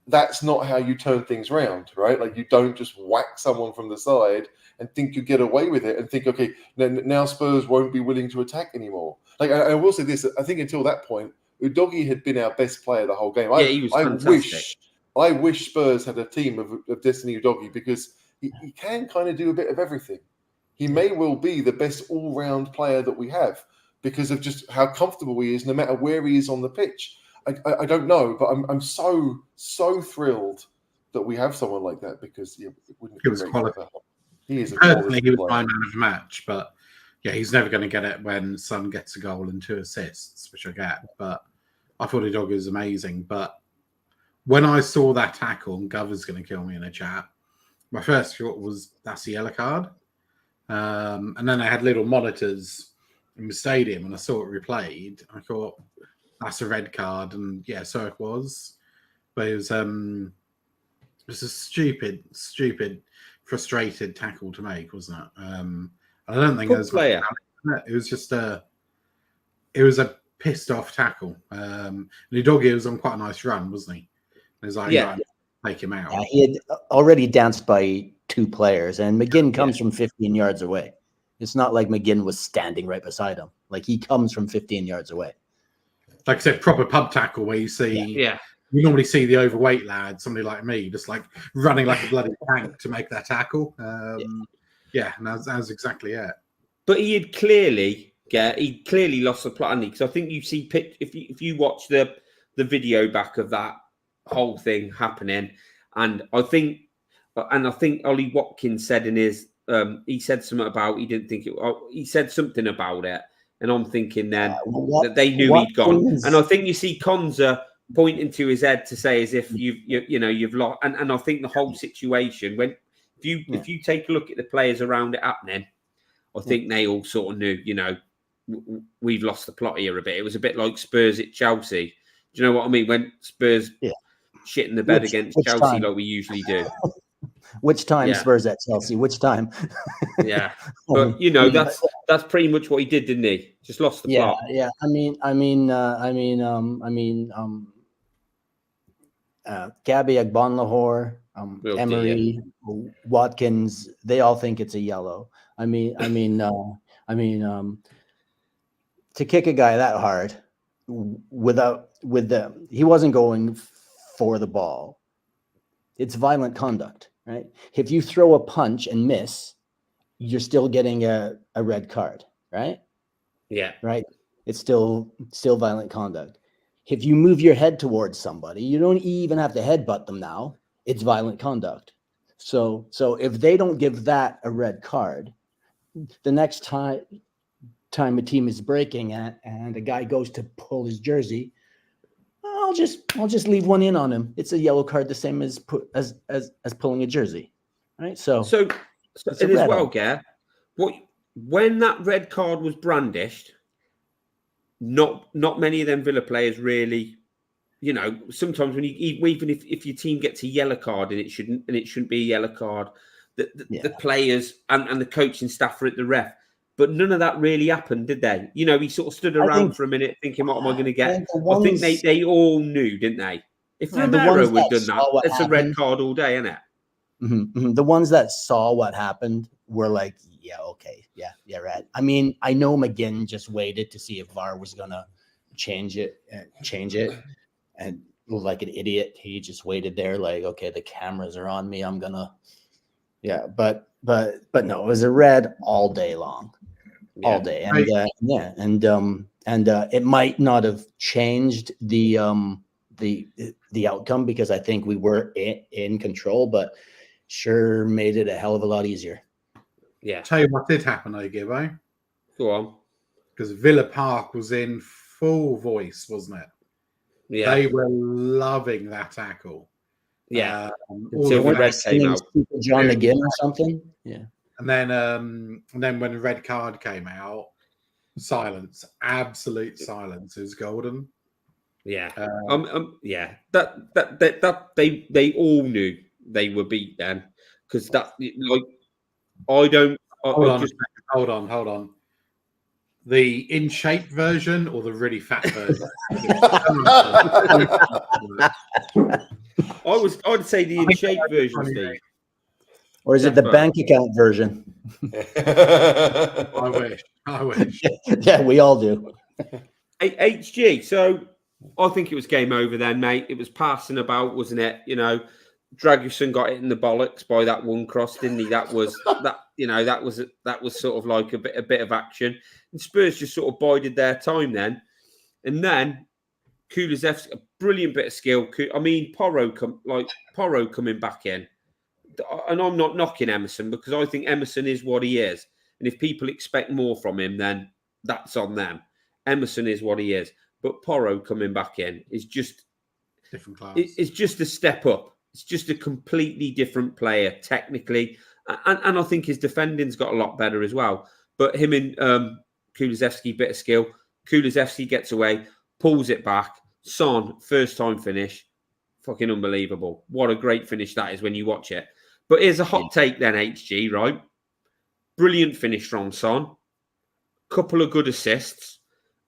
that's not how you turn things around, right? Like, you don't just whack someone from the side and think you get away with it and think, okay, now Spurs won't be willing to attack anymore. Like, I will say this, I think until that point, Udogie had been our best player the whole game. He was fantastic. I wish Spurs had a team of Destiny Udogie, because he can kind of do a bit of everything. He may well be the best all-round player that we have because of just how comfortable he is, no matter where he is on the pitch. I don't know, but I'm so thrilled that we have someone like that, because it wouldn't. He was quality. He is Personally, he was my man of the match, but yeah, he's never going to get it when Son gets a goal and 2 assists, which I get. But I thought Udogie was amazing. But when I saw that tackle, and Gov is going to kill me in a chat, my first thought was, that's a yellow card. And then I had little monitors in the stadium, and I saw it replayed. I thought, that's a red card, and yeah, so it was. But it was a stupid, frustrated tackle to make, wasn't it? I don't think it was player. It was just a pissed off tackle. Udogie was on quite a nice run, wasn't he? It was like, take him out. Yeah, he had already danced by 2 players, and McGinn comes from 15 yards away. It's not like McGinn was standing right beside him. Like, he comes from 15 yards away. Like I said, proper pub tackle where you see, you normally see the overweight lad, somebody like me, just like running like a bloody tank to make that tackle. And that was exactly it. But he clearly lost the plot, because I think you see if you watch the video back of that whole thing happening, and I think Ollie Watkins said in his he said something about he said something about it. And I'm thinking then that they knew he'd gone. And I think you see Konza pointing to his head to say as if you've lost. And I think the whole situation, if you take a look at the players around it happening, I think they all sort of knew, we've lost the plot here a bit. It was a bit like Spurs at Chelsea. Do you know what I mean? When Spurs shit in the bed against Chelsea like we usually do. Which time Spurs at Chelsea? Which time? Yeah, but that's pretty much what he did, didn't he? Just lost the plot. Yeah. Gabby Agbonlahor, Emery, Watkins, they all think it's a yellow. To kick a guy that hard he wasn't going for the ball. It's violent conduct, right? If you throw a punch and miss, you're still getting a red card, right? Yeah. Right. It's still violent conduct. If you move your head towards somebody, you don't even have to headbutt them now. It's violent conduct. So if they don't give that a red card, the next time a team is breaking and a guy goes to pull his jersey, I'll just leave one in on him. It's a yellow card, the same as pulling a jersey, right? So it as well, Gare. When that red card was brandished, not many of them Villa players really, sometimes when even if your team gets a yellow card and it shouldn't be a yellow card, the players and the coaching staff are at the ref. But none of that really happened, did they? He sort of stood around for a minute thinking, what am I going to get? I think they all knew, didn't they? If Romero had done that, it's a red card all day, isn't it? Mm-hmm. The ones that saw what happened were like, right. I mean, I know McGinn just waited to see if VAR was going to change it. And like an idiot, he just waited there like, okay, the cameras are on me. I'm going to, but no, it was a red all day long. All day, and it might not have changed the outcome because I think we were in control, but sure made it a hell of a lot easier. Yeah. Tell you what did happen, Gibbo. Go on. Because Villa Park was in full voice, wasn't it? Yeah, They were loving that tackle. yeah. All Until the the red came out. Super John McGinn or something. Yeah. And then when the red card came out, silence, absolute silence. It was golden. Yeah, yeah. That they all knew they were beat then, because that, like, I don't. Hold on. The in shape version or the really fat version? I'd say the in shape version, Steve. Or is it the bank account version? I wish. Yeah, we all do. HG. So I think it was game over then, mate. It was passing about, wasn't it? You know, Dragusin got it in the bollocks by that one cross, didn't he? That was that. You know, that was sort of like a bit of action. And Spurs just sort of bided their time then, and then Kulusevski, a brilliant bit of skill. I mean, Porro coming back in. And I'm not knocking Emerson, because I think Emerson is what he is. And if people expect more from him, then that's on them. Emerson is what he is. But Porro coming back in is just different class. It's just a step up. It's just a completely different player technically. And I think his defending's got a lot better as well. But him and Kulusevski, bit of skill. Kulusevski gets away, pulls it back. Son, first time finish. Fucking unbelievable. What a great finish that is when you watch it. But here's a hot take then, HG, right? Brilliant finish from Son. Couple of good assists.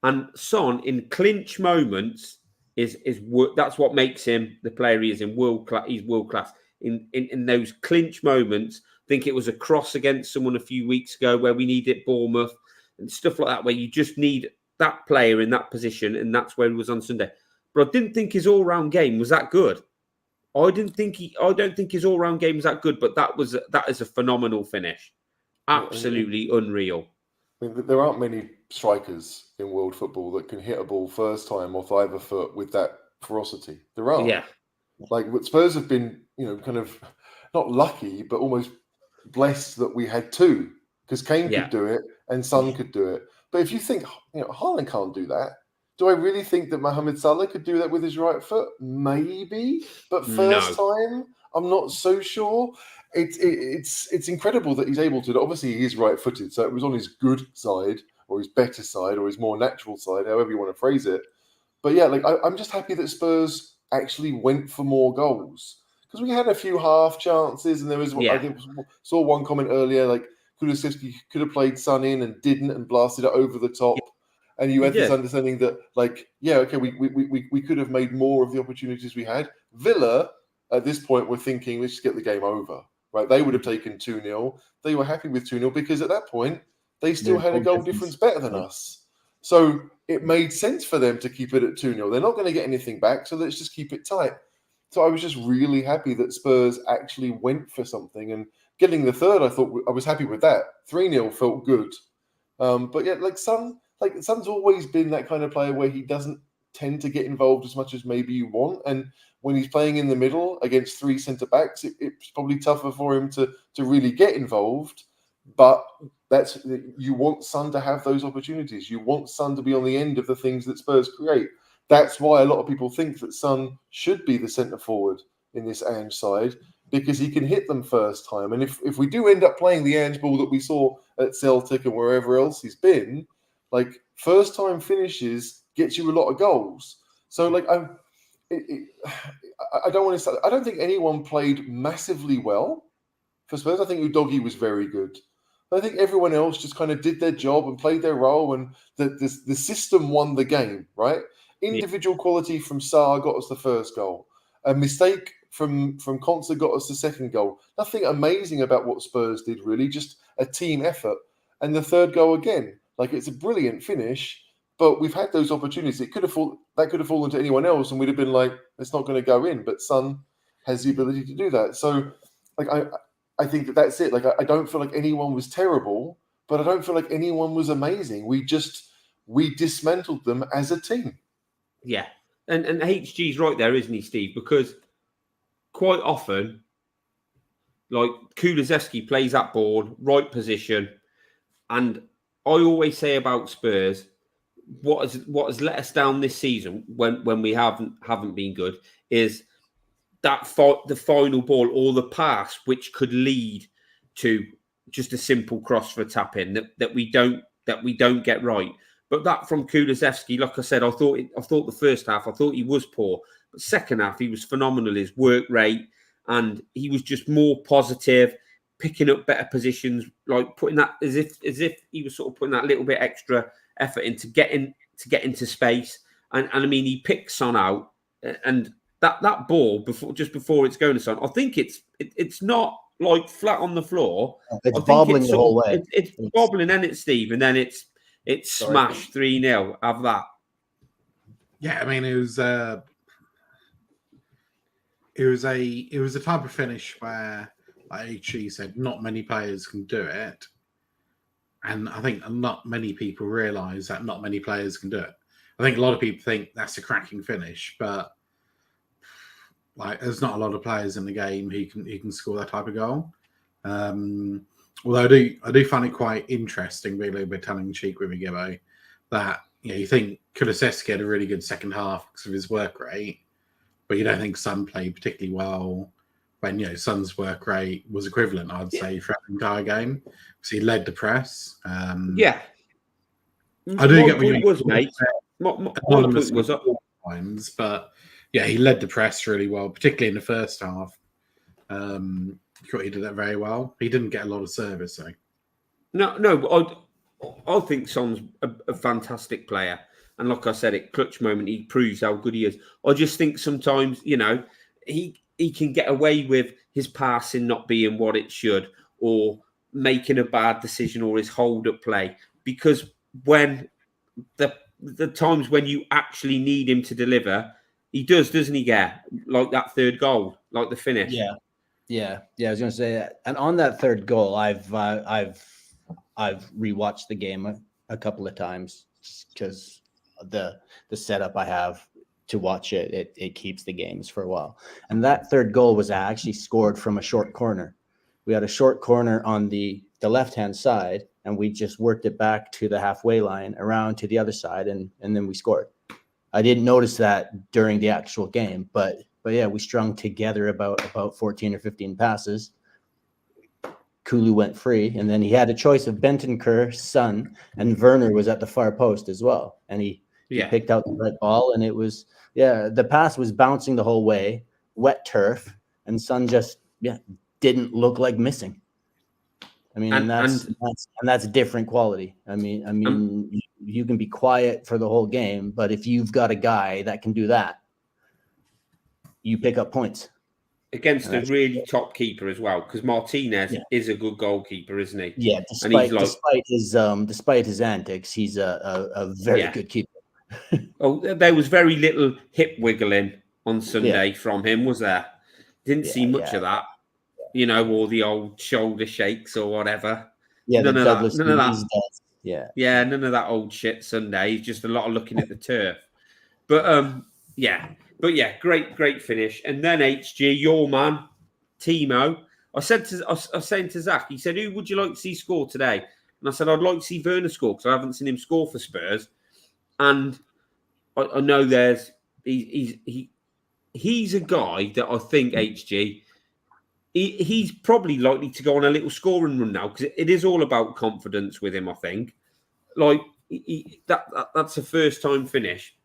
And Son, in clinch moments, that's what makes him the player he is in world class. He's world class. In those clinch moments, I think it was a cross against someone a few weeks ago where we needed Bournemouth and stuff like that, where you just need that player in that position, and that's where he was on Sunday. But I didn't think his all-round game was that good. I don't think his all-round game was that good, but that is a phenomenal finish. Absolutely unreal. I mean, there aren't many strikers in world football that can hit a ball first time off either foot with that ferocity. There are. Yeah. Like, Spurs have been, kind of not lucky, but almost blessed that we had two, because Kane could do it and Son could do it. But if you think, Haaland can't do that, do I really think that Mohamed Salah could do that with his right foot? Maybe, but first time, I'm not so sure. It's incredible that he's able to. Obviously, he is right-footed, so it was on his good side or his better side or his more natural side, however you want to phrase it. But yeah, like I'm just happy that Spurs actually went for more goals, because we had a few half chances, and there was I think saw one comment earlier like Kulusevski could have played Son in and didn't and blasted it over the top. And you had this understanding that, like, we could have made more of the opportunities we had. Villa, at this point, were thinking, let's just get the game over, right? They would have taken 2-0. They were happy with 2-0 because at that point, they still had a goal difference better than us. So it made sense for them to keep it at 2-0. They're not going to get anything back, so let's just keep it tight. So I was just really happy that Spurs actually went for something. And getting the third, I was happy with that. 3-0 felt good. But yeah, Son's always been that kind of player where he doesn't tend to get involved as much as maybe you want. And when he's playing in the middle against three centre-backs, it's probably tougher for him to really get involved. But you want Son to have those opportunities. You want Son to be on the end of the things that Spurs create. That's why a lot of people think that Son should be the centre-forward in this Ange side, because he can hit them first time. And if we do end up playing the Ange ball that we saw at Celtic and wherever else he's been, like, first time finishes gets you a lot of goals. So, like, I don't want to say, I don't think anyone played massively well for Spurs. I think Udogie was very good. But I think everyone else just kind of did their job and played their role, and the system won the game, right? Individual quality from Sarr got us the first goal. A mistake from Konsa got us the second goal. Nothing amazing about what Spurs did, really, just a team effort. And the third goal again. Like, it's a brilliant finish, but we've had those opportunities. That could have fallen to anyone else, and we'd have been like, it's not going to go in. But Son has the ability to do that. So, like, I think that's it. Like, I don't feel like anyone was terrible, but I don't feel like anyone was amazing. We dismantled them as a team. Yeah, and HG's right there, isn't he, Steve? Because quite often, like, Kulusevski plays that ball, right position, and I always say about Spurs, what has let us down this season when we haven't been good is that the final ball or the pass which could lead to just a simple cross for a tap in that we don't get right. But that from Kulusevski, like I said, I thought the first half, I thought he was poor. But second half, he was phenomenal, his work rate, and he was just more positive, picking up better positions, like putting that as if he was sort of putting that little bit extra effort into get into space. And I mean, he picks Son out, and that ball before it's going to Son, I think it's not like flat on the floor. It's bobbling the whole way. It's bobbling, and it's Steve, and then it's smashed 3-0. Have that. Yeah, I mean, it was a type of finish where, like HG said, not many players can do it, and I think not many people realise that not many players can do it. I think a lot of people think that's a cracking finish, but like there's not a lot of players in the game who can score that type of goal. Although I do find it quite interesting, really, with tongue in cheek with Gibbo, that you think Kulusevski had a really good second half because of his work rate, but you don't think Son played particularly well when Son's work rate was equivalent, I'd say, for the entire game because he led the press. I do get what you mean, mate. My point was times, but yeah, he led the press really well, particularly in the first half. I thought he did that very well. He didn't get a lot of service, though. No, I think Son's a fantastic player. And like I said, at clutch moment, he proves how good he is. I just think sometimes, he can get away with his passing not being what it should, or making a bad decision, or his hold-up play. Because when the times when you actually need him to deliver, he does, doesn't he, Gare? Like that third goal, like the finish. Yeah. I was going to say that. And on that third goal, I've rewatched the game a couple of times because the setup I have to watch it keeps the games for a while. And that third goal was actually scored from a short corner. We had a short corner on the left-hand side, and we just worked it back to the halfway line around to the other side, and then we scored. I didn't notice that during the actual game, but yeah, we strung together about 14 or 15 passes. Kulu went free, and then he had a choice of Bentancur, Son, and Werner was at the far post as well. And he picked out the red ball, and it was, the pass was bouncing the whole way, wet turf, and Son just, didn't look like missing. I mean, and that's a different quality. I mean, you can be quiet for the whole game, but if you've got a guy that can do that, you pick up points against a really top keeper as well. Because Martinez is a good goalkeeper, isn't he? Yeah, despite his antics, he's a very good keeper. There was very little hip wiggling on Sunday from him, was there? Didn't see much of that. Or the old shoulder shakes or whatever. Yeah, none of that. Yeah, none of that old shit Sunday. He's just a lot of looking at the turf. But great finish. And then HG, your man, Timo. I was saying to Zach, he said, "Who would you like to see score today?" And I said, "I'd like to see Werner score because I haven't seen him score for Spurs." And I know he's a guy that I think HG. He's probably likely to go on a little scoring run now because it is all about confidence with him, I think. Like, that's a first-time finish.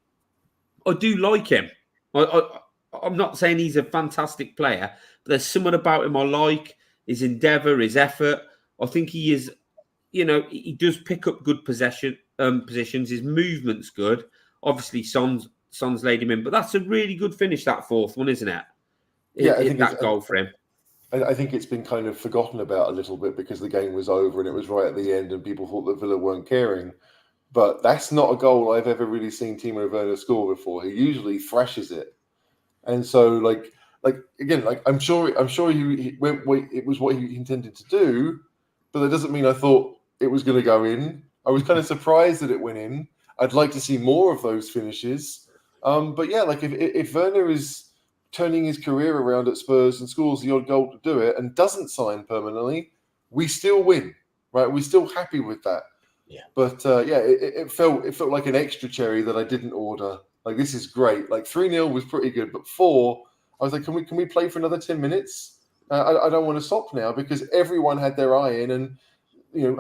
I do like him. I'm not saying he's a fantastic player, but there's something about him I like. His endeavour, his effort. I think he is, he does pick up good positions. His movement's good. Obviously, Son's laid him in, but that's a really good finish, that fourth one, isn't it? I think that goal for him. I think it's been kind of forgotten about a little bit because the game was over and it was right at the end and people thought that Villa weren't caring. But that's not a goal I've ever really seen Timo Werner score before. He usually thrashes it. And so, I'm sure it was what he intended to do, but that doesn't mean I thought it was going to go in. I was kind of surprised that it went in. I'd like to see more of those finishes. But yeah, if Werner is turning his career around at Spurs and scores the odd goal to do it and doesn't sign permanently, we still win, right? We're still happy with that. Yeah. But it felt like an extra cherry that I didn't order. Like, this is great. Like 3-0 was pretty good, but 4, I was like, can we play for another 10 minutes? I don't want to stop now, because everyone had their eye in, and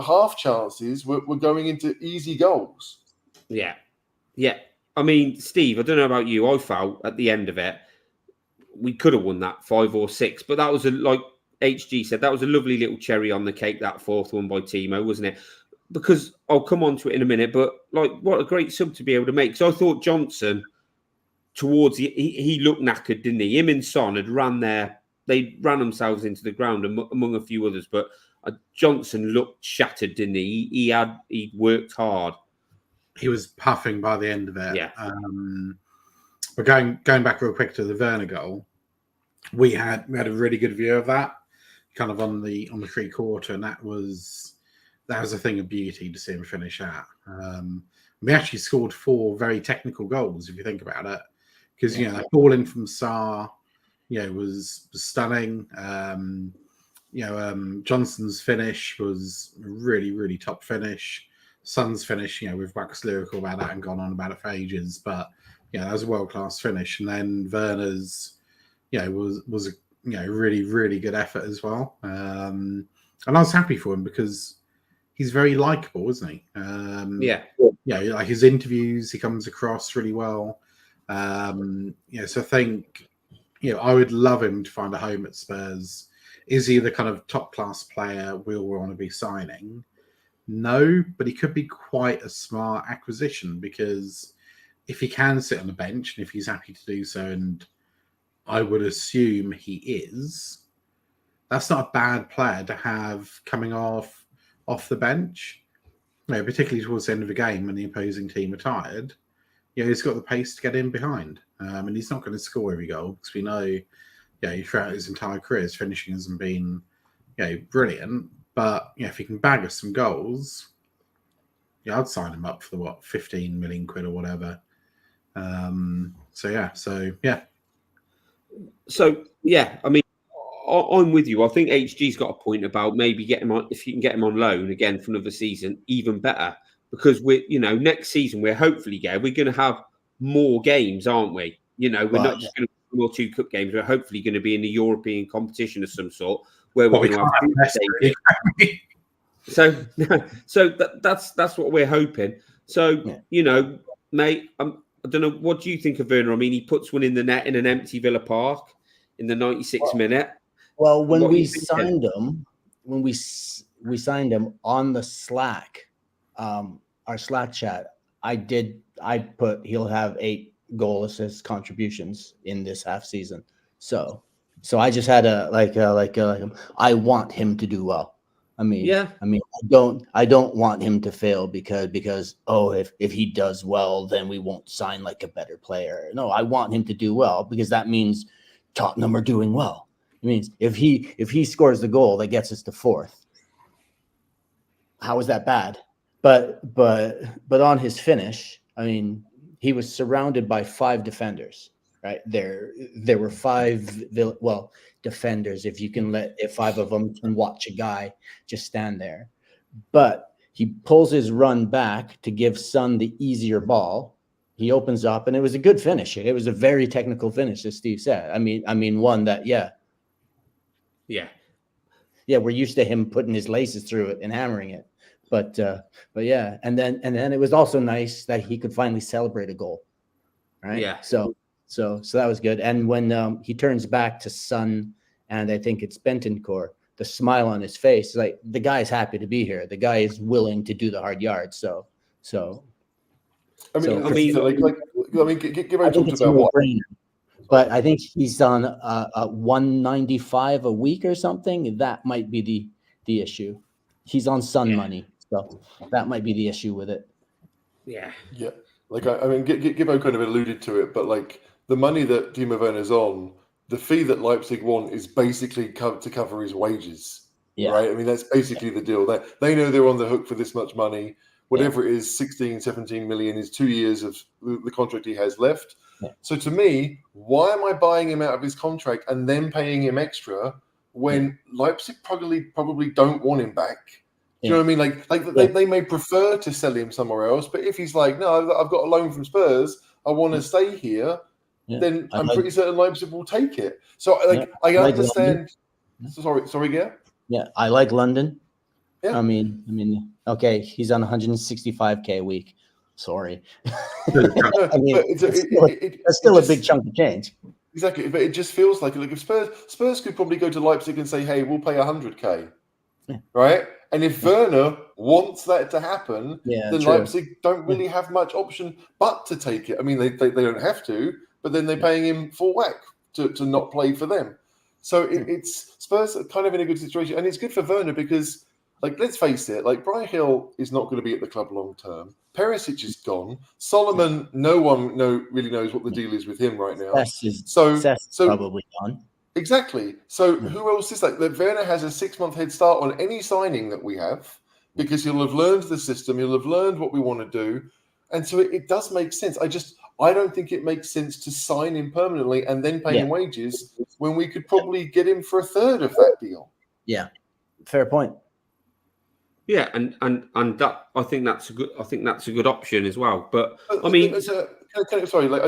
half chances were going into easy goals. Yeah. I mean, Steve, I don't know about you. I felt at the end of it, we could have won that 5 or 6, but that was like HG said, that was a lovely little cherry on the cake, that fourth one by Timo, wasn't it? Because I'll come on to it in a minute, but like, what a great sub to be able to make. So I thought Johnson, he looked knackered, didn't he? Him and Son had they ran themselves into the ground among a few others, but Johnson looked shattered, didn't he? He worked hard. He was puffing by the end of it. Yeah. But going back real quick to the Werner goal, we had a really good view of that, kind of on the 3/4, and that was a thing of beauty to see him finish at. We actually scored 4 very technical goals, if you think about it, because that ball in from Sarr, was stunning. Johnson's finish was a really, really top finish. Son's finish, we've waxed lyrical about that and gone on about it for ages, but that was a world-class finish. And then Werner's, was a really, really good effort as well. And I was happy for him because he's very likable, isn't he? Like his interviews, he comes across really well. So I think, I would love him to find a home at Spurs. Is he the kind of top-class player we'll want to be signing? No, but he could be quite a smart acquisition, because if he can sit on the bench and if he's happy to do so, and I would assume he is, that's not a bad player to have coming off the bench, particularly towards the end of the game when the opposing team are tired. He's got the pace to get in behind, and he's not going to score every goal, because we know, throughout his entire career, his finishing hasn't been, brilliant. But if he can bag us some goals, I'd sign him up for the 15 million quid or whatever. I mean, I'm with you. I think HG's got a point about maybe get him on, if you can get him on loan again for another season, even better. Because next season we're hopefully we're going to have more games, aren't we? We're not just going to have 1 or 2 cup games. We're hopefully going to be in a European competition of some sort where we're going to have. So that's what we're hoping. So mate, I don't know. What do you think of Werner? I mean, he puts one in the net in an empty Villa Park in the 96th minute. Well, when we signed him, we signed him on the Slack, our Slack chat, I put he'll have 8 goal assist contributions in this half season. So I just had I want him to do well. I mean, I don't want him to fail because if he does well, then we won't sign like a better player. No, I want him to do well, because that means Tottenham are doing well. It means if he scores the goal that gets us to 4th, how is that bad? But on his finish, I mean, he was surrounded by 5 defenders. Right there were 5 defenders. If 5 of them can watch a guy just stand there, but he pulls his run back to give Son the easier ball. He opens up, and it was a good finish. It was a very technical finish, as Steve said. I mean, one that we're used to him putting his laces through it and hammering it, but yeah, and then it was also nice that he could finally celebrate a goal, right? Yeah. So that was good. And when he turns back to Son, and I think it's Bentancur, the smile on his face, like the guy's happy to be here. The guy is willing to do the hard yards. So. I mean, give a talk about what. But I think he's on 195 a week or something. That might be the issue. He's on Son money, so that might be the issue with it. Yeah. I mean, Gibbo kind of alluded to it, but like the money that Timo Werner's on, the fee that Leipzig want is basically to cover his wages, right? I mean, that's basically the deal. They know they're on the hook for this much money. Whatever it is, 16, 17 million is 2 years of the contract he has left. Yeah. So to me, why am I buying him out of his contract and then paying him extra when Leipzig probably don't want him back? Do you know what I mean? Like they may prefer to sell him somewhere else, but if he's like, no, I've got a loan from Spurs, I want to stay here, then I'm pretty certain Leipzig will take it. So I understand. Sorry, yeah. Yeah, I like London. Yeah. I mean, okay, he's on 165K a week. Sorry. That's still a big chunk of change. Exactly, but it just feels like if Spurs could probably go to Leipzig and say, "Hey, we'll pay 100K," right? And if Werner wants that to happen, then true. Leipzig don't really have much option but to take it. I mean, they don't have to, but then they're paying him full whack to not play for them. So it's Spurs are kind of in a good situation, and it's good for Werner because, like, let's face it, like Brian Hill is not going to be at the club long term. Perisic is gone. Solomon, no one really knows what the deal is with him right now. Seth's probably gone. Exactly. So who else is that? Werner has a 6-month head start on any signing that we have because he'll have learned the system. He'll have learned what we want to do. And so it does make sense. I don't think it makes sense to sign him permanently and then pay him wages when we could probably get him for a third of that deal. Yeah. Fair point. Yeah, and that I think that's a good option as well. But I mean, sorry, like,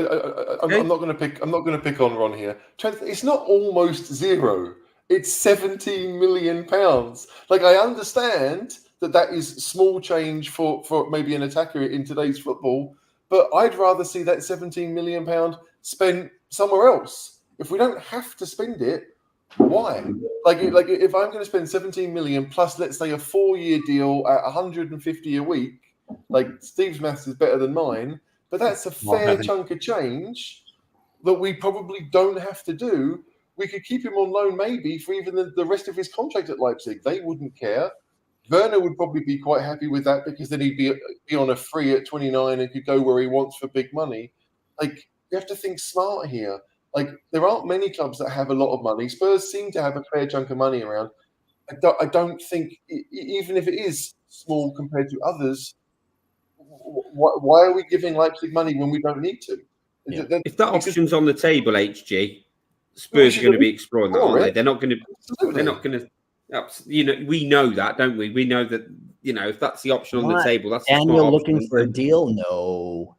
I'm not going to pick on Ron here. It's not almost zero. It's 17 million pounds. Like, I understand that is small change for maybe an attacker in today's football, but I'd rather see that 17 million pound spent somewhere else. If we don't have to spend it, why? Like if I'm going to spend 17 million plus, let's say, a 4-year deal at 150 a week, like Steve's maths is better than mine, but that's a fair chunk of change that we probably don't have to do. We could keep him on loan maybe for even the rest of his contract at Leipzig. They wouldn't care. Werner would probably be quite happy with that because then he'd be on a free at 29 and could go where he wants for big money. Like, you have to think smart here. Like, there aren't many clubs that have a lot of money. Spurs seem to have a fair chunk of money around. I don't think, even if it is small compared to others, why are we giving Leipzig money when we don't need to? Yeah. If that option's on the table, HG, Spurs are going to be exploring that, aren't they? They're not going to. Absolutely. They're not going to. We know that, don't we? We know that. If that's the option on the table, that's. And you're looking for a deal? No.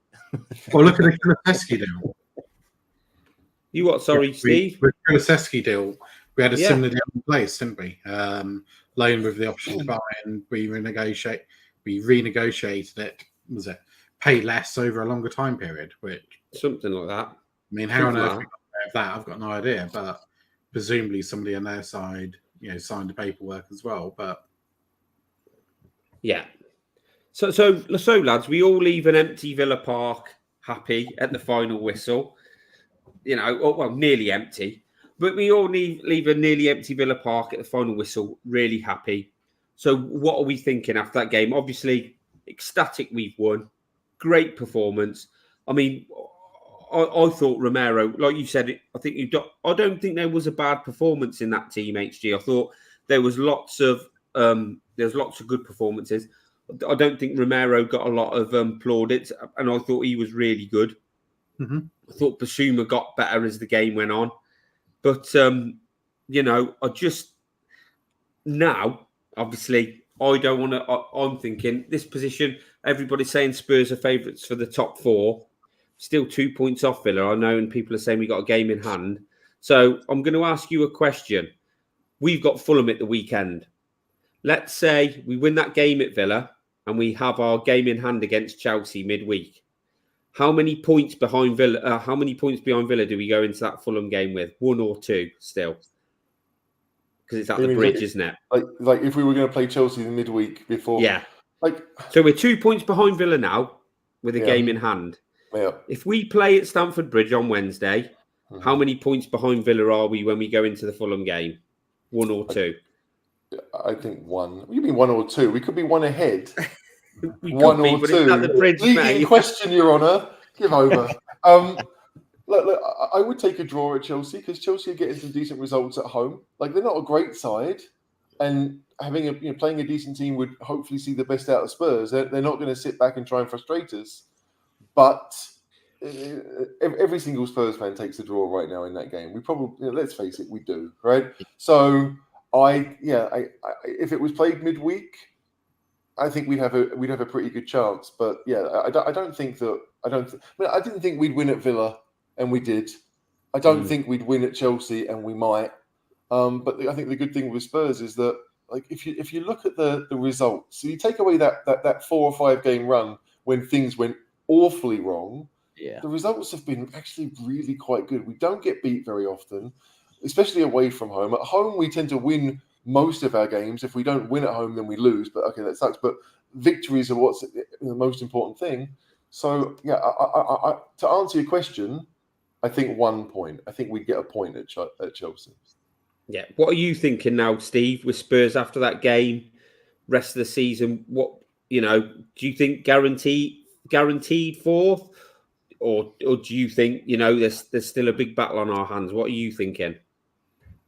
Well, look at the Kulusevski deal. You what? Sorry, Steve. With Kulusevski deal, we had a similar deal in place, didn't we? Loan with the option to buy, and we renegotiated it. Was it pay less over a longer time period? Which something like that. I mean, how on earth we got away with that? I've got no idea, but presumably somebody on their side, signed the paperwork as well. But yeah. So lads, we all leave an empty Villa Park happy at the final whistle. Nearly empty, but we all leave a nearly empty Villa Park at the final whistle really happy. So what are we thinking after that game? Obviously, ecstatic we've won. Great performance. I mean, I thought Romero, like you said, I don't think there was a bad performance in that team, HG. I thought there was lots of good performances. I don't think Romero got a lot of plaudits, and I thought he was really good. Mm-hmm. I thought Basuma got better as the game went on. But, I just... Now, obviously, I don't want to... I'm thinking, this position, everybody's saying Spurs are favourites for the top 4. Still 2 points off Villa, I know, and people are saying we got a game in hand. So I'm going to ask you a question. We've got Fulham at the weekend. Let's say we win that game at Villa and we have our game in hand against Chelsea midweek. How many points behind Villa? How many points behind Villa do we go into that Fulham game with? 1 or 2 still? Because it's at the bridge, isn't it? Like if we were going to play Chelsea the midweek before. Yeah. So we're 2 points behind Villa now with a game in hand. Yeah. If we play at Stamford Bridge on Wednesday, how many points behind Villa are we when we go into the Fulham game? 1 or 2? I think 1. What do you mean 1 or 2? We could be 1 ahead. We 1 or 2. It's at the bridge, leading question, Your Honour. Give over. Look, I would take a draw at Chelsea because Chelsea are getting some decent results at home. Like, they're not a great side, and having playing a decent team would hopefully see the best out of Spurs. They're not going to sit back and try and frustrate us. But every single Spurs fan takes a draw right now in that game. We probably, let's face it, we do, right? So if it was played midweek, I think we'd have a pretty good chance. But yeah, I didn't think we'd win at Villa, and we did. I don't think we'd win at Chelsea, and we might. But I think the good thing with Spurs is that, like, if you look at the results, so you take away that 4 or 5 game run when things went awfully wrong. Yeah. The results have been actually really quite good. We don't get beat very often, especially away from home. At home, we tend to win most of our games. If we don't win at home, then we lose. But okay, that sucks. But victories are what's the most important thing. So yeah, I to answer your question, I think 1 point. I think we'd get a point at Chelsea. Yeah. What are you thinking now, Steve, with Spurs after that game, rest of the season? What, do you think guaranteed fourth? Or do you think, there's still a big battle on our hands? What are you thinking?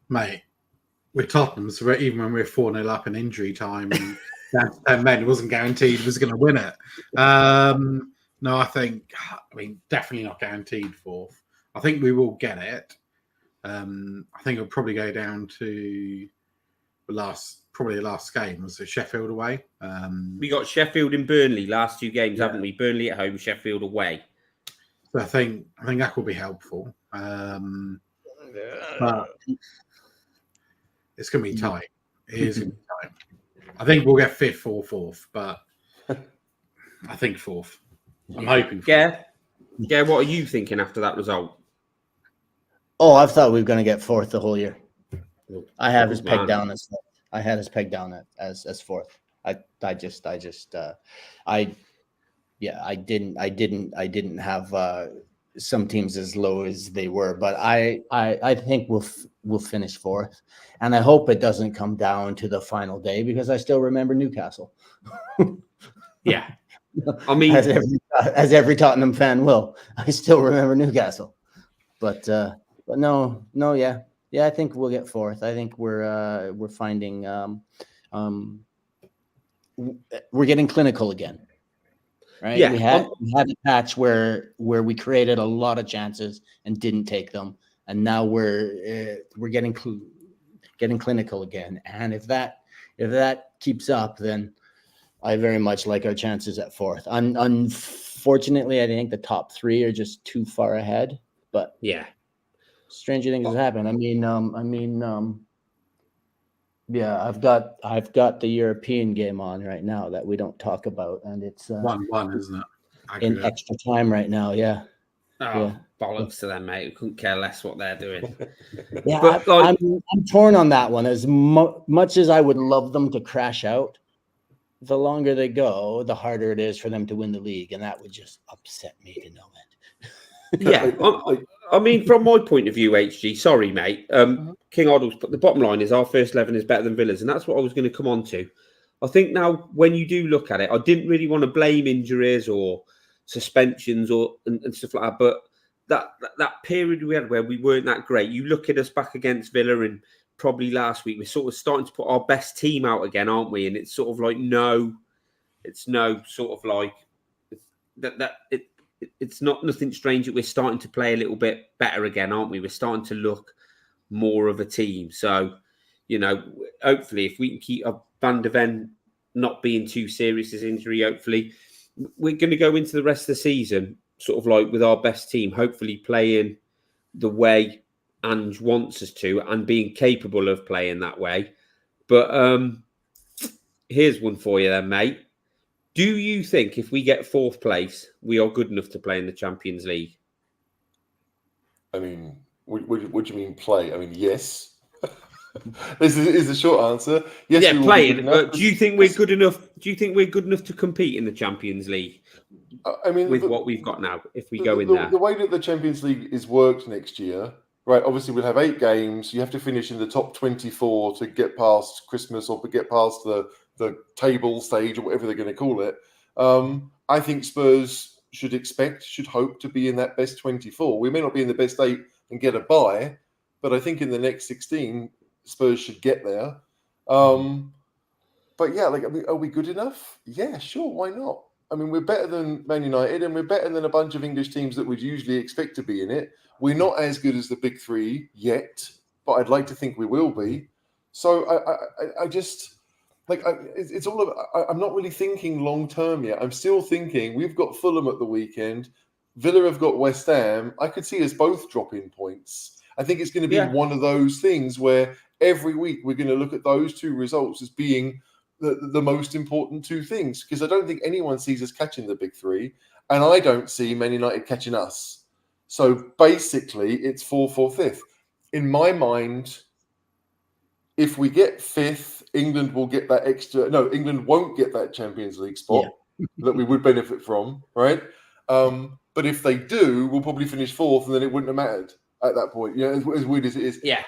Mate, we're Tottenham, so even when we're 4-0 up in injury time, and down to 10 men, it wasn't guaranteed was going to win it. No, definitely not guaranteed fourth. I think we will get it. I think it'll probably go down to the last game was the Sheffield away. We got Sheffield and Burnley last 2 games, haven't we? Burnley at home, Sheffield away. So I think that will be helpful. But it's going to be tight. It is going to be tight. I think we'll get 5th or 4th, but I think 4th. I'm hoping. Yeah, what are you thinking after that result? Oh, I thought we were going to get 4th the whole year. I have us pegged down as 4th. I had us pegged down as 4th. I didn't have some teams as low as they were, but I think we'll finish 4th, and I hope it doesn't come down to the final day because I still remember Newcastle. Yeah, I mean, as every Tottenham fan will, I still remember Newcastle. But no, yeah, I think we'll get 4th. I think we're finding we're getting clinical again. Right. Yeah, we had a patch where we created a lot of chances and didn't take them, and now we're getting clinical again. And if that keeps up, then I very much like our chances at 4th. Unfortunately, I think the top 3 are just too far ahead. But yeah, stranger things have happened. Yeah, I've got the European game on right now that we don't talk about, and it's 1-1, isn't it? In extra time right now. Yeah. Bollocks to them, mate. We couldn't care less what they're doing. Yeah, but I'm torn on that one. As much as I would love them to crash out, the longer they go, the harder it is for them to win the league, and that would just upset me to no end. Yeah, I mean, from my point of view, HG, sorry, mate. King Oddles, but the bottom line is our first 11 is better than Villa's, and that's what I was going to come on to. I think now, when you do look at it, I didn't really want to blame injuries or suspensions and stuff like that, but that period we had where we weren't that great, you look at us back against Villa and probably last week, we're sort of starting to put our best team out again, aren't we? And it's sort of like, it's not nothing strange that we're starting to play a little bit better again, aren't we? We're starting to look more of a team. So, hopefully if we can keep Van de Ven not being too serious his injury, hopefully we're going to go into the rest of the season sort of like with our best team, hopefully playing the way Ange wants us to and being capable of playing that way. But here's one for you then, mate. Do you think if we get 4th place, we are good enough to play in the Champions League? I mean, what do you mean play? I mean, yes. This is the short answer. Yes, yeah, playing. But do you think we're good enough? Do you think we're good enough to compete in the Champions League? I mean, with what we've got now, if we go in there, the way that the Champions League is worked next year, right? Obviously, we'll have 8 games. You have to finish in the top 24 to get past Christmas or get past the table stage or whatever they're going to call it. I think Spurs should hope to be in that best 24. We may not be in the best 8 and get a bye, but I think in the next 16, Spurs should get there. But yeah, are we good enough? Yeah, sure. Why not? I mean, we're better than Man United and we're better than a bunch of English teams that would usually expect to be in it. We're not as good as the big 3 yet, but I'd like to think we will be. So it's all about. I'm not really thinking long term yet. I'm still thinking we've got Fulham at the weekend. Villa have got West Ham. I could see us both dropping points. I think it's going to be one of those things where every week we're going to look at those two results as being the most important two things, because I don't think anyone sees us catching the big three, and I don't see Man United catching us. So basically, it's 4th or 5th. In my mind, if we get 5th, England will get that extra. No, England won't get that Champions League spot that we would benefit from, right? But if they do, we'll probably finish 4th, and then it wouldn't have mattered at that point. You know, as weird as it is. Yeah.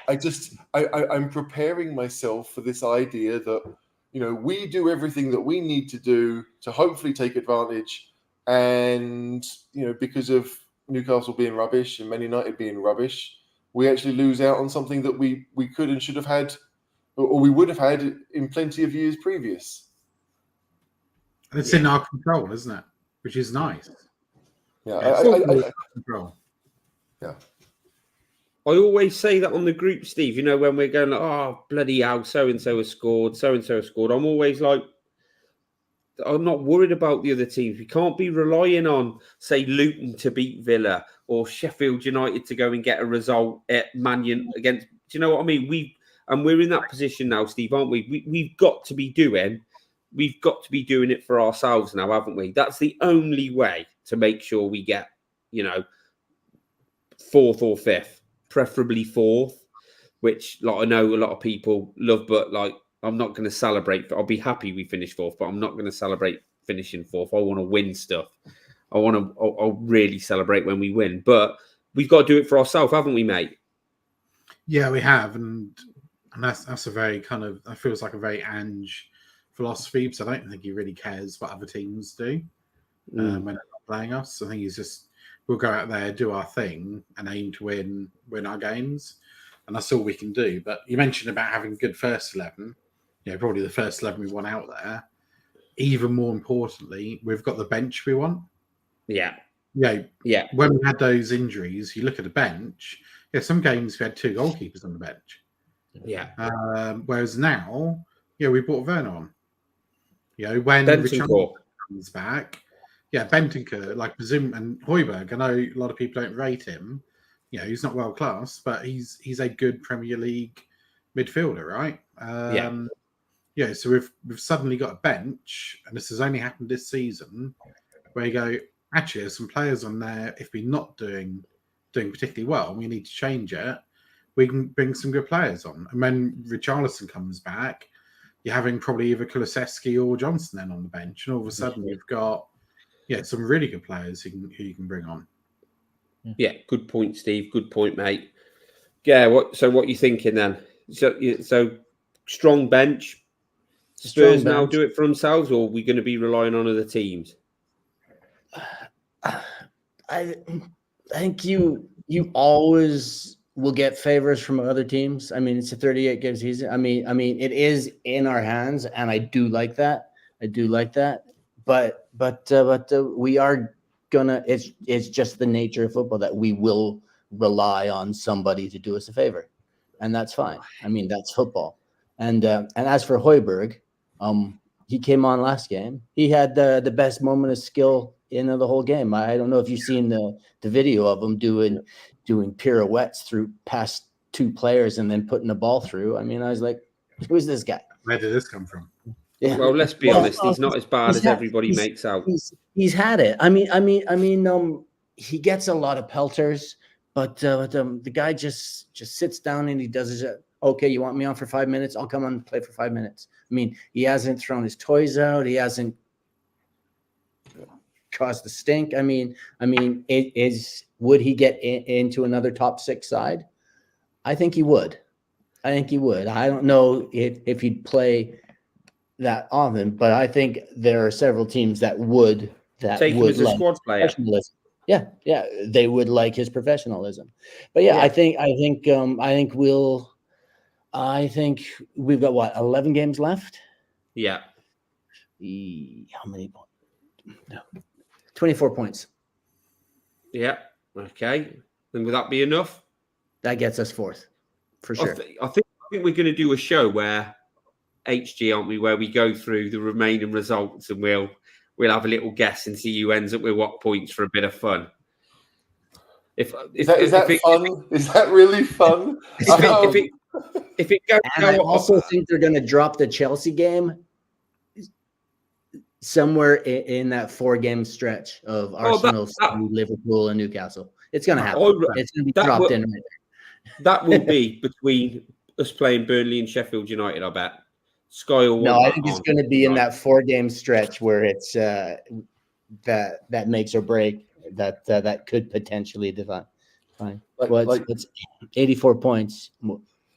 I'm preparing myself for this idea that, you know, we do everything that we need to do to hopefully take advantage. And, you know, because of Newcastle being rubbish and Man United being rubbish, we actually lose out on something that we could and should have had, or we would have had in plenty of years previous. And it's in our control, isn't it? Which is nice. Yeah. Control. Yeah. I always say that on the group, Steve, you know, when we're going, oh, bloody hell, so-and-so has scored, so-and-so has scored. I'm always like, I'm not worried about the other teams. We can't be relying on, say, Luton to beat Villa or Sheffield United to go and get a result at Man United against, do you know what I mean? We're in that position now, Steve, aren't we? We've got to be doing it for ourselves now, haven't we? That's the only way to make sure we get, you know, 4th or 5th. Preferably 4th, which, like, I know a lot of people love, but like, I'm not going to celebrate. I'll be happy we finish 4th, but I'm not going to celebrate finishing 4th. I want to win stuff. I'll really celebrate when we win, but we've got to do it for ourselves, haven't we, mate? Yeah, we have, and that's a very kind of, that feels like a very Ange philosophy, because I don't think he really cares what other teams do when they're not playing us. I think he's just, we'll go out there, do our thing, and aim to win our games. And that's all we can do. But you mentioned about having good first 11. You know, probably the first 11 we want out there. Even more importantly, we've got the bench we want. Yeah. Yeah. When we had those injuries, you look at the bench. Yeah, some games we had 2 goalkeepers on the bench. Yeah. Whereas now, we brought Werner on. You know, when Bentancur comes back, Bentancur, like Presume and Højbjerg, I know a lot of people don't rate him. You know, he's not world class, but he's a good Premier League midfielder, right? So we've suddenly got a bench, and this has only happened this season, where you go, actually, there's some players on there. If we're not doing particularly well, and we need to change it, we can bring some good players on. And when Richarlison comes back, you're having probably either Kulusevski or Johnson then on the bench, and all of a sudden you've got some really good players who you can bring on. Yeah, good point, Steve. Good point, mate. Yeah, what are you thinking then? So strong bench. Spurs now do it for themselves, or are we going to be relying on other teams? I think you always will get favors from other teams. I mean, it's a 38 game season. I mean, it is in our hands, and I do like that. But we are gonna. It's just the nature of football that we will rely on somebody to do us a favor, and that's fine. I mean, that's football. And as for Højbjerg, he came on last game. He had the best moment of skill in the whole game. I don't know if you've seen the video of him doing pirouettes through past 2 players and then putting the ball through. I mean, I was like, who's this guy? Where did this come from? Yeah. Well, let's be honest. He's not as bad as everybody makes out. He's had it. I mean, he gets a lot of pelters, but the guy just sits down and he does his. Okay, you want me on for 5 minutes? I'll come on and play for 5 minutes. I mean, he hasn't thrown his toys out. He hasn't caused a stink. I mean, would he get into another top 6 side? I think he would. I don't know if he'd play that often, but I think there are several teams that would take him as a squad player. Yeah, they would like his professionalism. But I think we've got what, 11 games left? Yeah. How many points? No. 24 points. Yeah. Okay. Then would that be enough? That gets us 4th, for sure. I think we're going to do a show where HG, aren't we? Where we go through the remaining results and we'll have a little guess and see who ends up with what points for a bit of fun. Is that fun? Is that really fun? If it goes, and I also think they're going to drop the Chelsea game somewhere in that 4-game stretch of Arsenal, Liverpool, and Newcastle. It's going to happen. It's going to be dropped in right there. That will be between us playing Burnley and Sheffield United, I bet. Sky will No, I think it's going to be in that 4-game stretch where it's that makes or break that could potentially define. Fine. It's 84 points.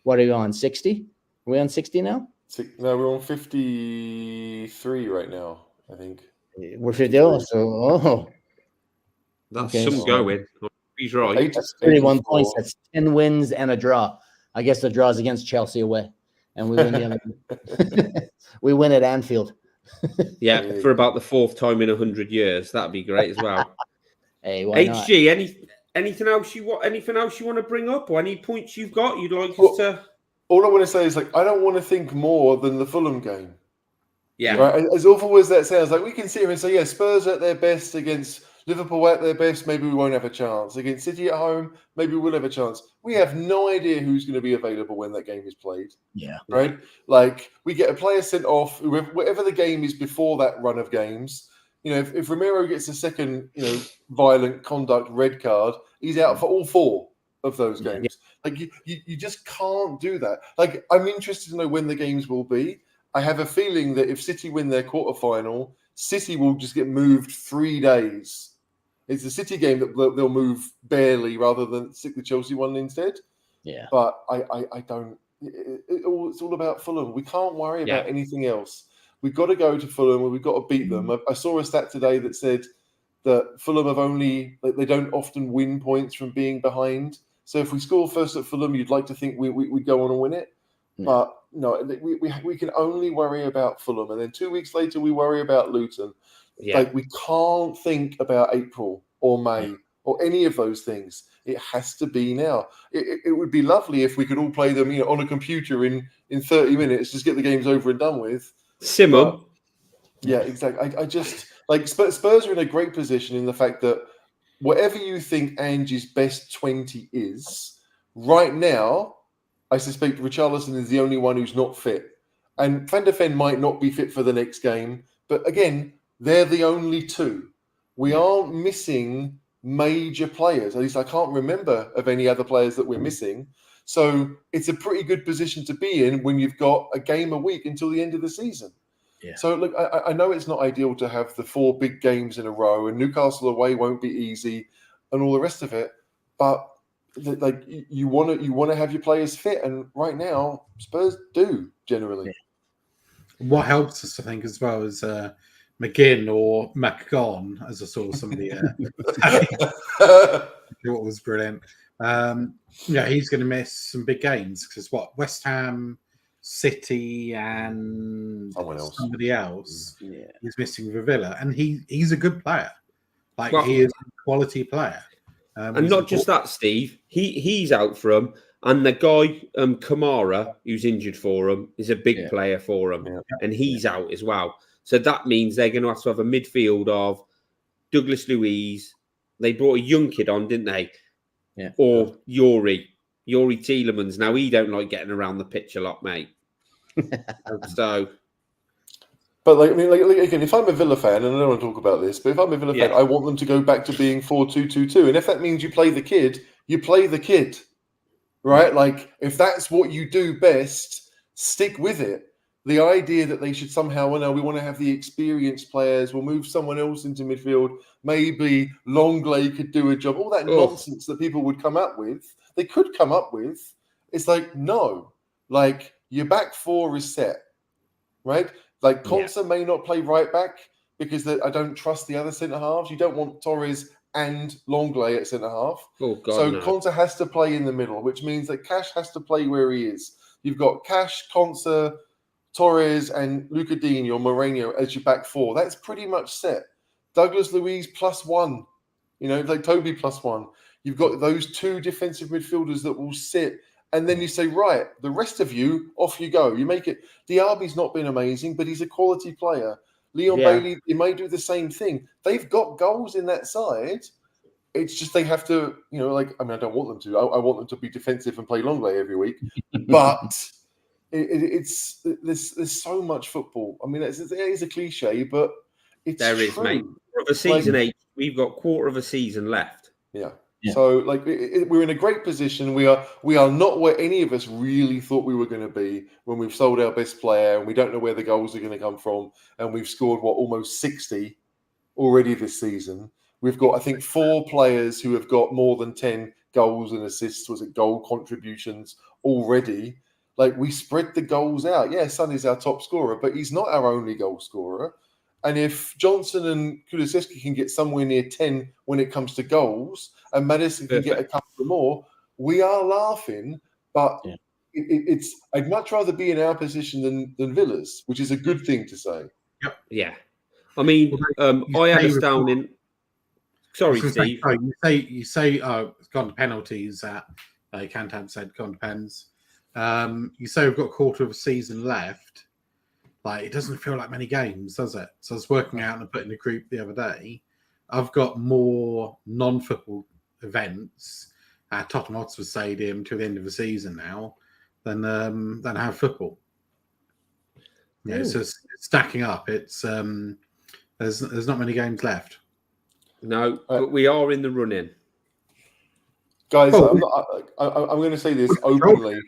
What are you on? 60? Are we on 60 now? No, we're on 53 right now, I think. We're 50. That's some going. He's right. That's 31 points. That's 10 wins and a draw. I guess the draw is against Chelsea away. And we win we win at Anfield. Yeah, for about the 4th time in 100 years. That'd be great as well. Hey, why HG, not? Anything else you want to bring up, or any points you've got you'd like us to? All I want to say is, I don't want to think more than the Fulham game. Yeah. Right? As awful as that sounds, we can sit here and say, yeah, Spurs at their best against Liverpool at their best, maybe we won't have a chance. Against City at home, maybe we'll have a chance. We have no idea who's going to be available when that game is played. Yeah. Right? We get a player sent off, whatever the game is before that run of games. If Romero gets a second, violent conduct red card, he's out for all 4 of those games. Yeah. You just can't do that. I'm interested to know when the games will be. I have a feeling that if City win their quarterfinal, City will just get moved 3 days. It's the City game that they'll move barely rather than stick the Chelsea one instead. Yeah. But I don't. It's all about Fulham. We can't worry about anything else. We've got to go to Fulham and we've got to beat them. I saw a stat today that said that Fulham they don't often win points from being behind. So if we score first at Fulham, you'd like to think we'd go on and win it. But no, we can only worry about Fulham. And then 2 weeks later, we worry about Luton. Yeah. We can't think about April or May or any of those things. It has to be now. It would be lovely if we could all play them on a computer in 30 minutes, just get the games over and done with. Simon. Yeah, exactly. I just Spurs are in a great position in the fact that whatever you think Ange's best 20 is, right now, I suspect Richarlison is the only one who's not fit. And Van der Ven might not be fit for the next game. But again, they're the only 2. We aren't missing major players. At least I can't remember of any other players that we're missing. So it's a pretty good position to be in when you've got a game a week until the end of the season. Yeah. So look, I know it's not ideal to have the 4 big games in a row, and Newcastle away won't be easy, and all the rest of it. But you want to have your players fit, and right now Spurs do generally. Yeah. What helps us, I think, as well is McGinn or McGinn, as I saw somebody. What was brilliant. He's going to miss some big games because West Ham, City, and somebody else is missing for Villa, and he's a good player. He is a quality player. And not just that, Steve. He's out for him, and the guy Kamara, who's injured for him, is a big player for him, and he's out as well. So that means they're going to have a midfield of Douglas Luiz. They brought a young kid on, didn't they? Yeah. Or Yuri Tielemans. Now he don't like getting around the pitch a lot, mate. But again, if I'm a Villa fan, and I don't want to talk about this, but if I'm a Villa fan, I want them to go back to being 4-2-2-2. And if that means you play the kid, you play the kid, right? If that's what you do best, stick with it. The idea that they should somehow, we want to have the experienced players, we'll move someone else into midfield, maybe Longley could do a job, all that nonsense that people would come up with, they could come up with. It's no, your back 4 is set, right? Konsa may not play right back because I don't trust the other centre halves. You don't want Torres and Longley at centre half. Oh, God, so no. Konsa has to play in the middle, which means that Cash has to play where he is. You've got Cash, Konsa, Torres, and Luca Digne or Moreno as your back 4. That's pretty much set. Douglas Luiz +1, Toby +1. You've got those 2 defensive midfielders that will sit And then you say, right, the rest of you, off you go. You make it. Diaby's not been amazing, but he's a quality player. Leon Bailey, he may do the same thing. They've got goals in that side. It's just they have to, I don't want them to. I want them to be defensive and play long play every week. But there's so much football. I mean, it is a cliche, but it's there is, true. mate. Quarter of a season, 8. We've got quarter of a season left. Yeah. So, we're in a great position. We are not where any of us really thought we were going to be when we've sold our best player, and we don't know where the goals are going to come from. And we've scored almost 60 already this season. We've got, I think, 4 players who have got more than 10 goals and assists. Was it goal contributions already? We spread the goals out. Yeah, Son is our top scorer, but he's not our only goal scorer. And if Johnson and Kulusevski can get somewhere near 10 when it comes to goals, and Maddison can get a couple more, we are laughing. But it's I'd much rather be in our position than Villa's, which is a good thing to say. Yep. Yeah. I mean, I had us down in. Sorry, Steve. You say it's gone to penalties. Cantab said gone to pens. You say we've got a quarter of a season left. It doesn't feel like many games, does it? So I was working out and putting a group the other day. I've got more non-football events at Tottenham Hotspur Stadium to the end of the season now than I have football. Yeah, so it's stacking up. It's there's not many games left. No, but we are in the running. Guys, I'm going to say this openly.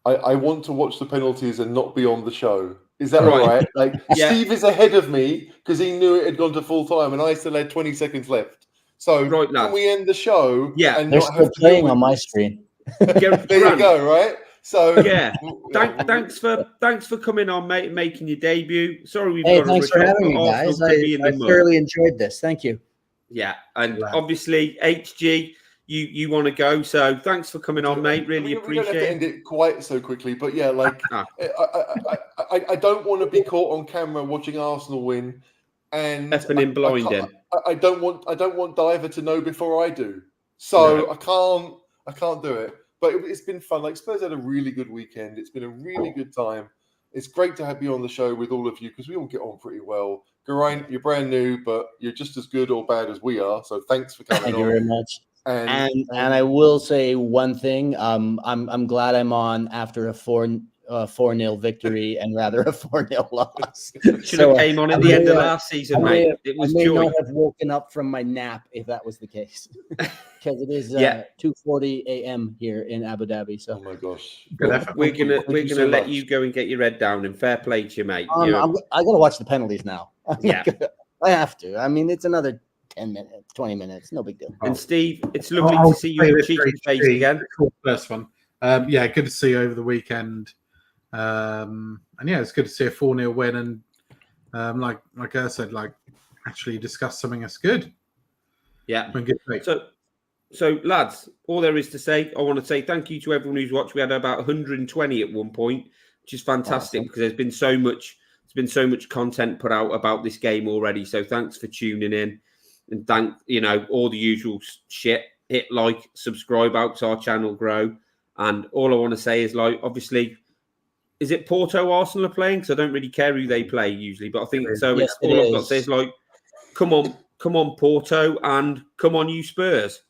I want to watch the penalties and not be on the show. Is that all right? Steve is ahead of me because he knew it had gone to full time and I still had 20 seconds left. So can we end the show? Yeah, and they're still playing on my screen. There you go, right? So thanks for coming on, mate, and making your debut. Sorry we've got thanks for having me, guys. I thoroughly enjoyed this. Thank you. Yeah, and obviously HG. You want to go, so thanks for coming on, mate. Really appreciate it. We don't have to end it quite so quickly, but yeah, I don't want to be caught on camera watching Arsenal win, and in blinding. I don't want Diver to know before I do, so I can't do it. But it's been fun. Spurs had a really good weekend. It's been a really good time. It's great to have you on the show with all of you because we all get on pretty well. Geraint, you're brand new, but you're just as good or bad as we are. So thanks for coming on. Thank you very much. And I will say one thing. I'm glad I'm on after a 4-0 victory and rather a 4-0 loss. Should have came on at the end of last season, mate. It was I may joy. not have woken up from my nap if that was the case, because it is 2:40 a.m. here in Abu Dhabi. So, oh my gosh, we're gonna let you go and get your head down. And fair play to you, mate. I gotta watch the penalties now. Yeah, I have to. I mean, it's another 10 minutes, 20 minutes, no big deal. And Steve, it's lovely to see you in cheeky face again. Cool first one. Good to see you over the weekend. And it's good to see a 4-0 win and like I said, actually discuss something that's good. Yeah. So lads, all there is to say, I want to say thank you to everyone who's watched. We had about 120 at one point, which is fantastic because there's been so much content put out about this game already. So thanks for tuning in. And thank, all the usual shit. Hit like, subscribe, helps our channel grow. And all I want to say is, obviously, is it Porto Arsenal are playing? Because I don't really care who they play usually. But I think so. Yes, all I've got to say is, come on, Porto, and come on, you Spurs.